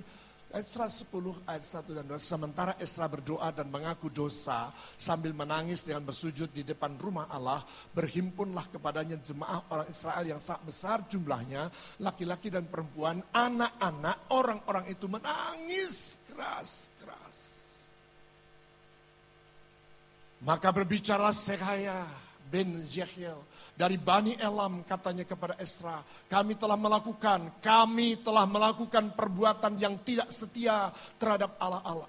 Esra 10 ayat 1 dan 2. Sementara Esra berdoa dan mengaku dosa sambil menangis dengan bersujud di depan rumah Allah, berhimpunlah kepadanya jemaah orang Israel yang sangat besar jumlahnya, laki-laki dan perempuan, anak-anak. Orang-orang itu menangis keras-keras. Maka berbicara Sekaya bin Jehiel dari Bani Elam, katanya kepada Esra, kami telah melakukan perbuatan yang tidak setia terhadap Allah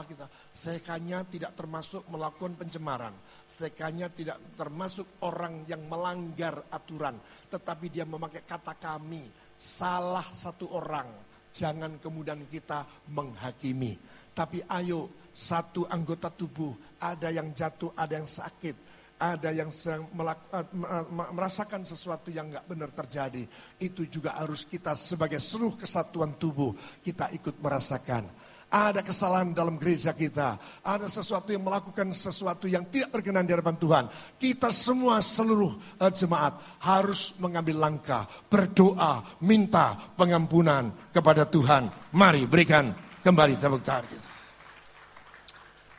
kita. Sekanya tidak termasuk melakukan pencemaran. Sekanya tidak termasuk orang yang melanggar aturan. Tetapi dia memakai kata kami, salah satu orang. Jangan kemudian kita menghakimi. Tapi ayo, satu anggota tubuh, ada yang jatuh, ada yang sakit. Ada yang merasakan sesuatu yang gak benar terjadi. Itu juga harus kita sebagai seluruh kesatuan tubuh kita ikut merasakan. Ada kesalahan dalam gereja kita. Ada sesuatu yang melakukan sesuatu yang tidak berkenan di hadapan Tuhan. Kita semua seluruh jemaat harus mengambil langkah. Berdoa, minta pengampunan kepada Tuhan. Mari berikan kembali tepuk tangan kita.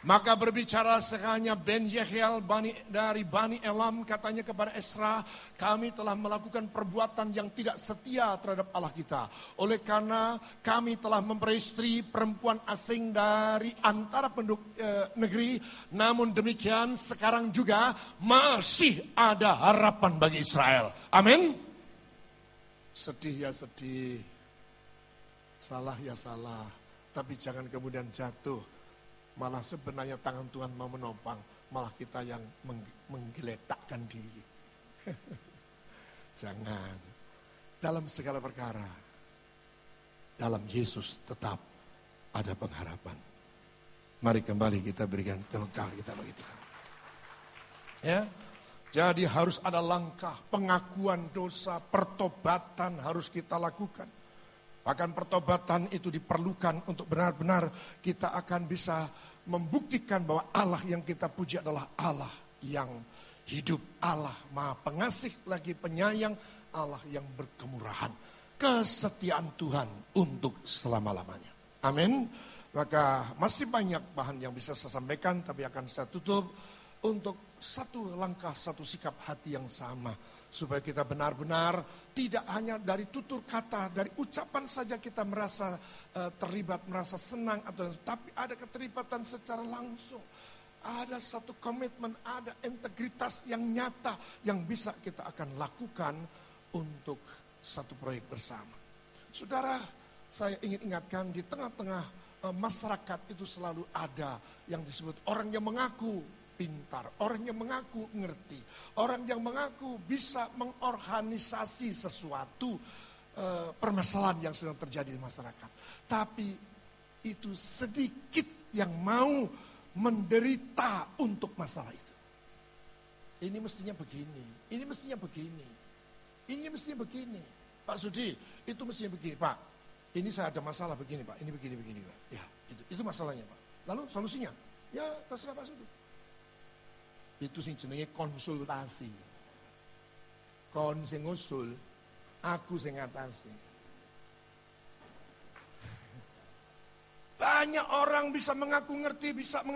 Maka berbicara sekanya Ben Yehiel dari Bani Elam, katanya kepada Esra, kami telah melakukan perbuatan yang tidak setia terhadap Allah kita. Oleh karena kami telah memperistri perempuan asing dari antara penduduk negeri, namun demikian sekarang juga masih ada harapan bagi Israel. Amin. Sedih ya sedih, salah ya salah, tapi jangan kemudian jatuh. Malah sebenarnya tangan Tuhan mau menopang, malah kita yang menggeletakkan diri. Jangan. Dalam segala perkara, dalam Yesus tetap ada pengharapan. Mari kembali kita berikan tepuk tangan kita bagi Tuhan. Ya, jadi harus ada langkah pengakuan dosa, pertobatan harus kita lakukan. Bahkan pertobatan itu diperlukan untuk benar-benar kita akan bisa membuktikan bahwa Allah yang kita puji adalah Allah yang hidup, Allah Maha Pengasih lagi penyayang, Allah yang berkemurahan. Kesetiaan Tuhan untuk selama-lamanya. Amin. Maka masih banyak bahan yang bisa saya sampaikan, tapi akan saya tutup untuk satu langkah, satu sikap hati yang sama. Supaya kita benar-benar tidak hanya dari tutur kata, dari ucapan saja kita merasa terlibat, merasa senang, tapi ada keterlibatan secara langsung. Ada satu komitmen, ada integritas yang nyata yang bisa kita akan lakukan untuk satu proyek bersama. Saudara, saya ingin ingatkan di tengah-tengah masyarakat itu selalu ada yang disebut orang yang mengaku pintar, orang yang mengaku ngerti, orang yang mengaku bisa mengorganisasi sesuatu permasalahan yang sedang terjadi di masyarakat. Tapi itu sedikit yang mau menderita untuk masalah itu. Ini mestinya begini, ini mestinya begini, ini mestinya begini. Pak Sudi, itu mestinya begini, Pak. Ini saya ada masalah begini, Pak. Ini begini, Pak. Ya, itu masalahnya, Pak. Lalu solusinya? Ya, terserah Pak Sudi. Itu sing jenenge konsultasi. Kon sing ngusul, aku sing ngatasi. Banyak orang bisa mengaku ngerti, bisa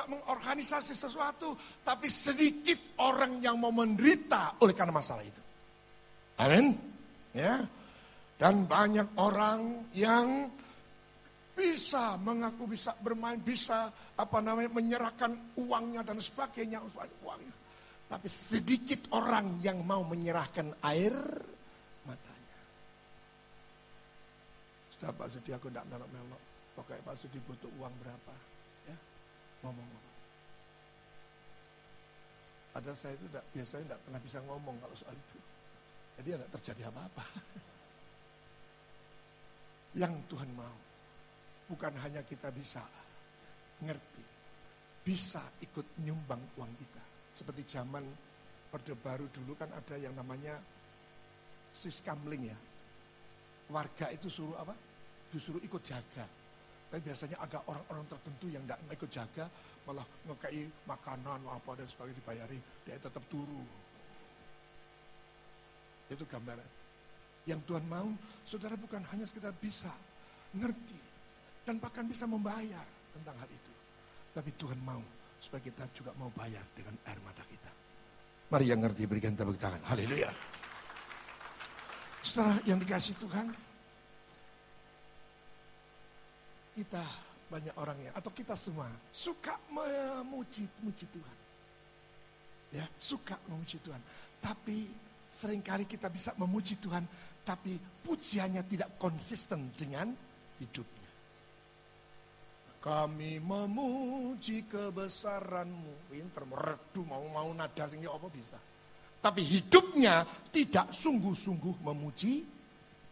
mengorganisasi sesuatu, tapi sedikit orang yang mau menderita oleh karena masalah itu. Amin. Ya. Dan banyak orang yang bisa mengaku bisa bermain, bisa menyerahkan uangnya dan sebagainya, uangnya. Tapi sedikit orang yang mau menyerahkan air matanya. Sudah Pak Sudi, aku tidak melok-melok. Pokoknya Pak Sudi butuh uang berapa? Ya, ngomong. Padahal saya itu biasanya tidak pernah bisa ngomong kalau soal itu. Jadi tidak terjadi apa-apa. Yang Tuhan mau. Bukan hanya kita bisa ngerti, bisa ikut nyumbang uang kita. Seperti zaman Orde Baru dulu kan ada yang namanya siskamling ya. Warga itu suruh apa? Disuruh ikut jaga. Tapi biasanya ada orang-orang tertentu yang tidak ikut jaga, malah ngekei makanan apa dan sebagainya dibayari, dia tetap turu. Itu gambaran. Yang Tuhan mau, saudara bukan hanya sekedar bisa ngerti dan bahkan bisa membayar tentang hal itu. Tapi Tuhan mau supaya kita juga mau bayar dengan air mata kita. Mari yang ngerti berikan tepuk tangan. Haleluya. Setelah yang dikasih Tuhan, kita banyak orangnya atau kita semua suka memuji Tuhan. Ya, suka memuji Tuhan. Tapi seringkali kita bisa memuji Tuhan, tapi pujiannya tidak konsisten dengan hidupnya. Kami memuji kebesaran-Mu. Pinter meredu mau nada sehingga apa bisa. Tapi hidupnya tidak sungguh-sungguh memuji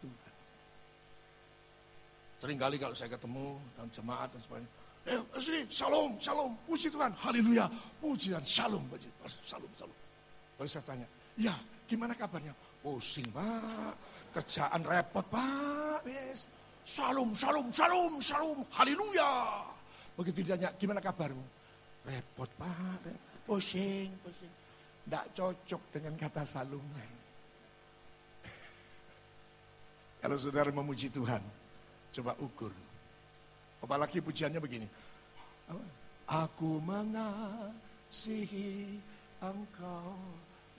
Tuhan. Seringkali kalau saya ketemu dan jemaat dan sebagainya, sini, shalom, shalom, puji Tuhan, haleluya, puji Tuhan, shalom, shalom. Lalu saya tanya, ya gimana kabarnya? Pusing Pak, kerjaan repot Pak, yes. Shalom, shalom, shalom, shalom, haleluya. Begitu ditanya, gimana kabarmu? Repot Pak, pusing. Tidak cocok dengan kata shalom. Kalau saudara memuji Tuhan, coba ukur. Apalagi pujiannya begini. Aku mengasihi Engkau,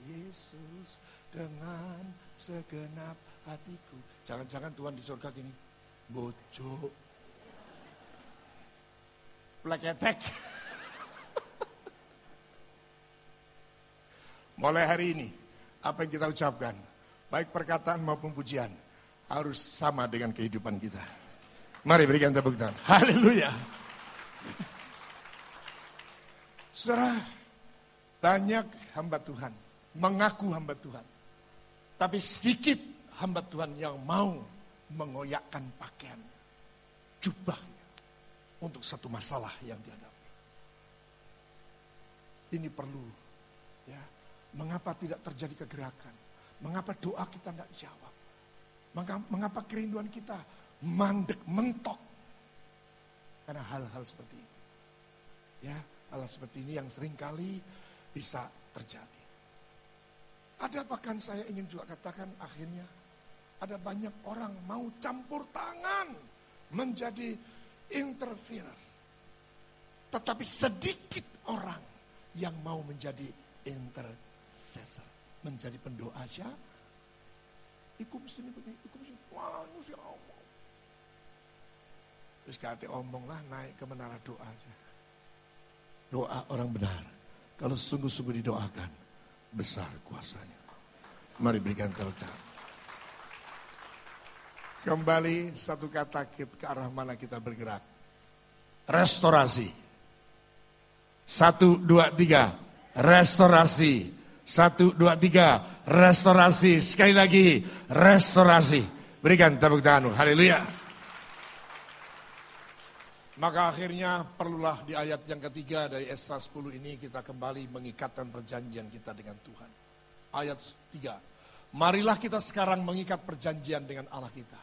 Yesus, dengan segenap hatiku. Jangan-jangan Tuhan di surga gini, bocok, pleketek. Mulai hari ini, apa yang kita ucapkan, baik perkataan maupun pujian, harus sama dengan kehidupan kita. Mari berikan tepuk tangan. Haleluya. Saudara, banyak hamba Tuhan, mengaku hamba Tuhan. Tapi sedikit hamba Tuhan yang mau mengoyakkan pakaian, jubahnya, untuk satu masalah yang dihadapi. Ini perlu, ya. Mengapa tidak terjadi kegerakan? Mengapa doa kita tidak dijawab? Mengapa kerinduan kita mandek, mentok? Karena hal-hal seperti ini. Ya, hal seperti ini yang seringkali bisa terjadi. Ada bahkan saya ingin juga katakan akhirnya, ada banyak orang mau campur tangan menjadi interferer. Tetapi sedikit orang yang mau menjadi interferer. Menjadi pendoa aja. Iku mesti wah mesti omong. Terus kata omong lah naik ke menara doa aja. Doa orang benar, kalau sungguh-sungguh didoakan, besar kuasanya. Mari berikan tepuk tangan. Kembali satu kata ke arah mana kita bergerak. Restorasi. 1, 2, 3. Restorasi. 1, 2, 3, restorasi. Sekali lagi, restorasi. Berikan tepuk tangan. Haleluya. Maka akhirnya perlulah di ayat yang ketiga dari Esra 10 ini kita kembali mengikatkan perjanjian kita dengan Tuhan. Ayat 3. Marilah kita sekarang mengikat perjanjian dengan Allah kita.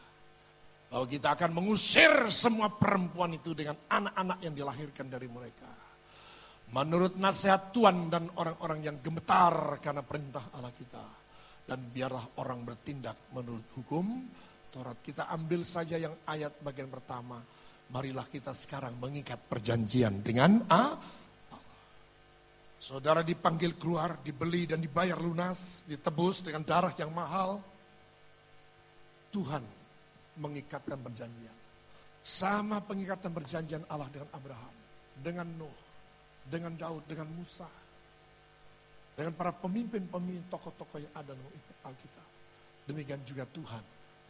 Bahwa kita akan mengusir semua perempuan itu dengan anak-anak yang dilahirkan dari mereka. Menurut nasihat Tuhan dan orang-orang yang gemetar karena perintah Allah kita. Dan biarlah orang bertindak menurut hukum Taurat. Kita ambil saja yang ayat bagian pertama. Marilah kita sekarang mengikat perjanjian dengan Allah. Saudara dipanggil keluar, dibeli dan dibayar lunas, ditebus dengan darah yang mahal. Tuhan mengikatkan perjanjian. Sama pengikatan perjanjian Allah dengan Abraham, dengan Nuh, dengan Daud, dengan Musa, dengan para pemimpin-pemimpin tokoh-tokoh yang ada dalam Alkitab. Demikian juga Tuhan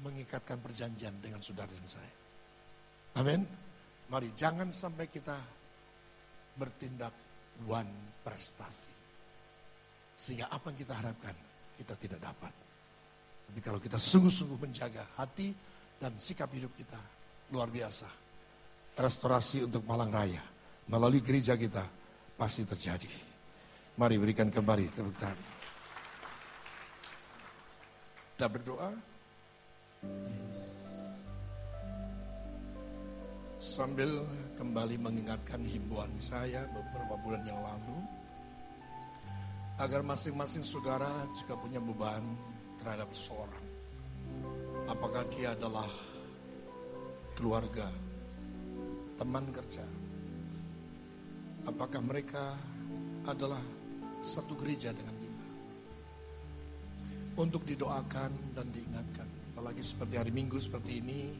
mengikatkan perjanjian dengan saudara dan saya. Amin. Mari jangan sampai kita bertindak one prestasi. Sehingga apa yang kita harapkan kita tidak dapat. Tapi kalau kita sungguh-sungguh menjaga hati dan sikap hidup kita, luar biasa. Restorasi untuk Malang Raya melalui gereja kita pasti terjadi. Mari berikan kembali tepuk tangan. Kita berdoa. Sambil kembali mengingatkan himbauan saya beberapa bulan yang lalu, agar masing-masing saudara juga punya beban terhadap seorang. Apakah dia adalah keluarga, teman kerja, apakah mereka adalah satu gereja dengan kita, untuk didoakan dan diingatkan. Apalagi seperti hari Minggu seperti ini,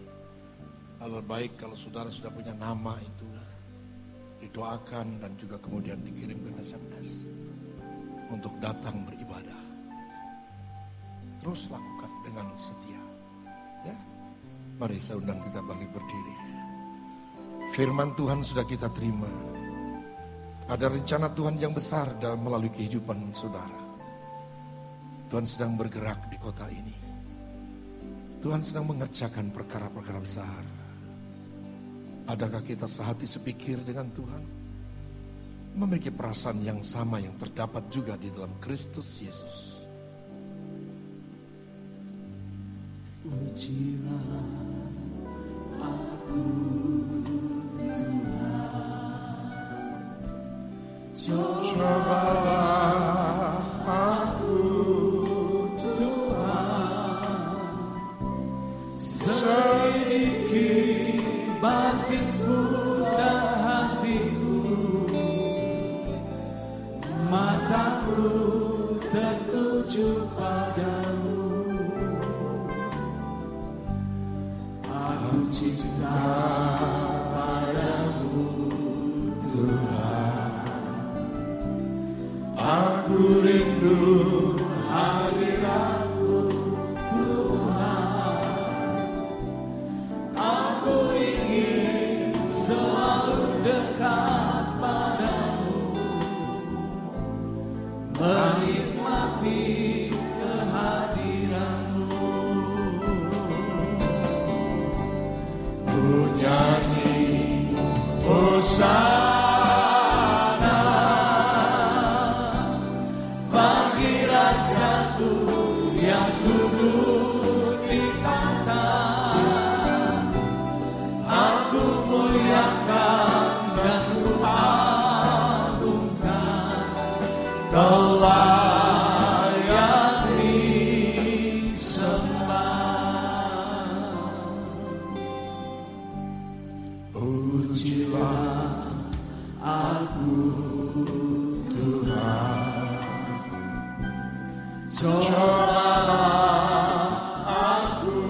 alangkah baik kalau saudara sudah punya nama itu didoakan dan juga kemudian dikirimkan SMS untuk datang beribadah. Terus lakukan dengan setia. Ya, mari saya undang kita bangkit berdiri. Firman Tuhan sudah kita terima. Ada rencana Tuhan yang besar dalam melalui kehidupan saudara. Tuhan sedang bergerak di kota ini. Tuhan sedang mengerjakan perkara-perkara besar. Adakah kita sehati sepikir dengan Tuhan? Memiliki perasaan yang sama yang terdapat juga di dalam Kristus Yesus. Ujilah aku Tuhan, cobalah aku Tuhan, selidiki batinku dan hatiku, mataku tertuju padamu. Aku cinta padamu Tuhan, aku rindu hadiratmu Tuhan, aku ingin selalu dekat padamu, menikmati kehadiranmu. Ku nyanyi hosana bagi Rajaku yang duduk di tahta. Aku muliakan dan ku agungkan, Kau layak disembah. Ujilah aku Tuhan, cobalah aku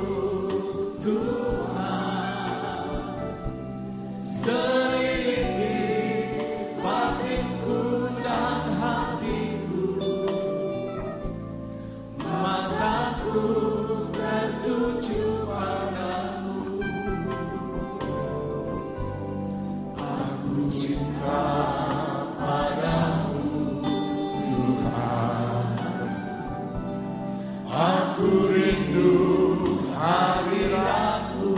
Tuhan, selidiki batinku dan hatiku, mataku tertuju padamu. Aku cinta padamu Tuhan, aku rindu hadiratmu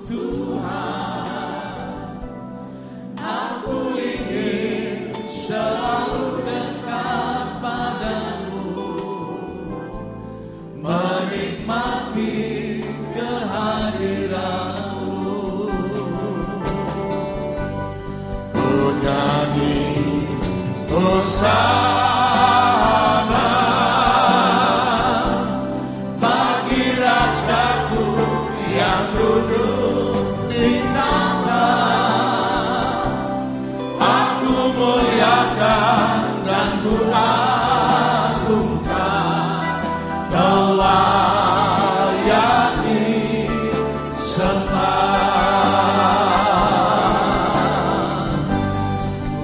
Tuhan, aku ingin selalu dekat padamu, menikmati kehadiranmu. Ku nyanyi hosana bagi Rajaku yang duduk di tahta. Aku muliakan dan ku agungkan, Kau layak disembah.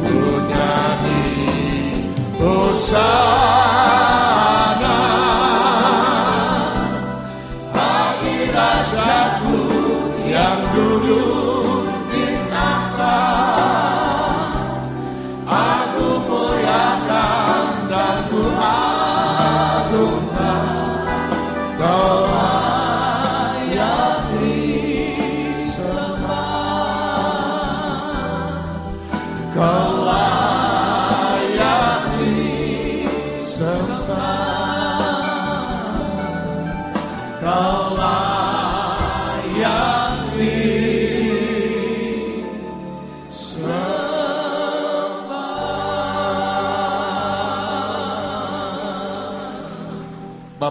Ku nyanyi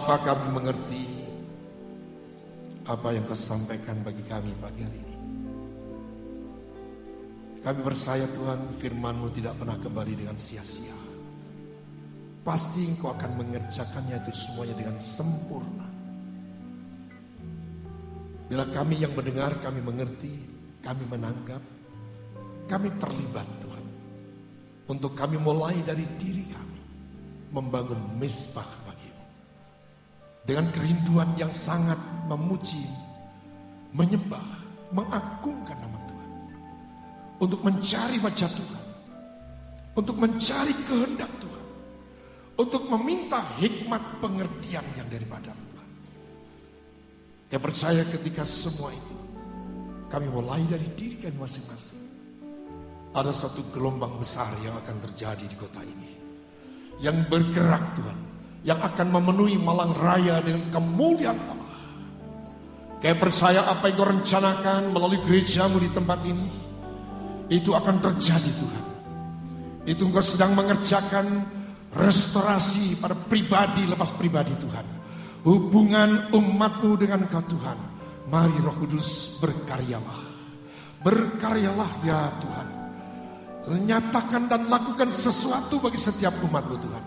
Bapa, kami mengerti apa yang Kau sampaikan bagi kami pagi hari ini. Kami percaya Tuhan, firman-Mu tidak pernah kembali dengan sia-sia. Pasti Engkau akan mengerjakannya itu semuanya dengan sempurna. Bila kami yang mendengar, kami mengerti, kami menanggap, kami terlibat Tuhan. Untuk kami mulai dari diri kami, membangun mezbah bagi-Mu. Dengan kerinduan yang sangat memuji, menyembah, mengagungkan nama Tuhan. Untuk mencari wajah Tuhan. Untuk mencari kehendak Tuhan. Untuk meminta hikmat pengertian yang daripada Tuhan. Saya percaya ketika semua itu, kami mulai dari diri kami masing-masing. Ada satu gelombang besar yang akan terjadi di kota ini. Yang bergerak Tuhan. Yang akan memenuhi Malang Raya dengan kemuliaan Allah. Saya percaya apa yang Kau rencanakan melalui gereja-Mu di tempat ini, itu akan terjadi Tuhan. Itu Engkau sedang mengerjakan restorasi pada pribadi lepas pribadi Tuhan. Hubungan umat-Mu dengan Kau Tuhan. Mari Roh Kudus berkaryalah. Berkaryalah ya Tuhan. Nyatakan dan lakukan sesuatu bagi setiap umat-Mu Tuhan.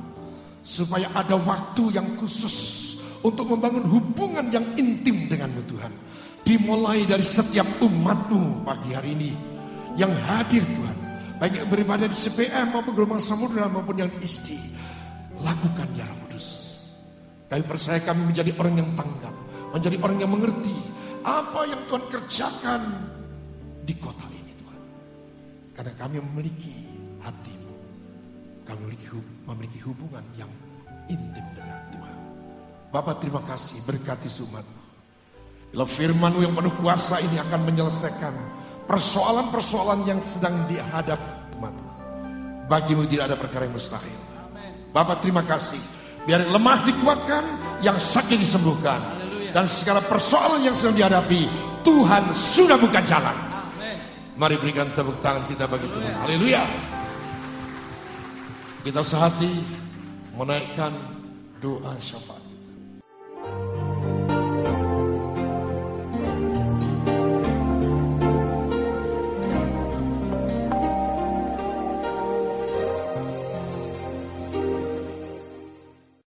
Supaya ada waktu yang khusus untuk membangun hubungan yang intim dengan-Mu Tuhan. Dimulai dari setiap umat-Mu pagi hari ini yang hadir Tuhan. Baik yang beribadah di CPM maupun Gelombang Samudra maupun yang isti. Lakukan ya Roh Kudus. Kami percaya kami menjadi orang yang tanggap. Menjadi orang yang mengerti apa yang Tuhan kerjakan di kota ini Tuhan. Karena kami memiliki hati-Mu. Kami memiliki hubungan yang intim dengan Tuhan. Bapa, terima kasih, berkati umat-Mu. Bila firman-Mu yang penuh kuasa ini akan menyelesaikan persoalan-persoalan yang sedang dihadap umat-Mu. Bagi-Mu tidak ada perkara yang mustahil. Bapa, terima kasih. Biar yang lemah dikuatkan, yang sakit disembuhkan. Dan segala persoalan yang sedang dihadapi, Tuhan sudah buka jalan. Mari berikan tepuk tangan kita bagi Tuhan. Haleluya. Kita sehati menaikkan doa syafaat.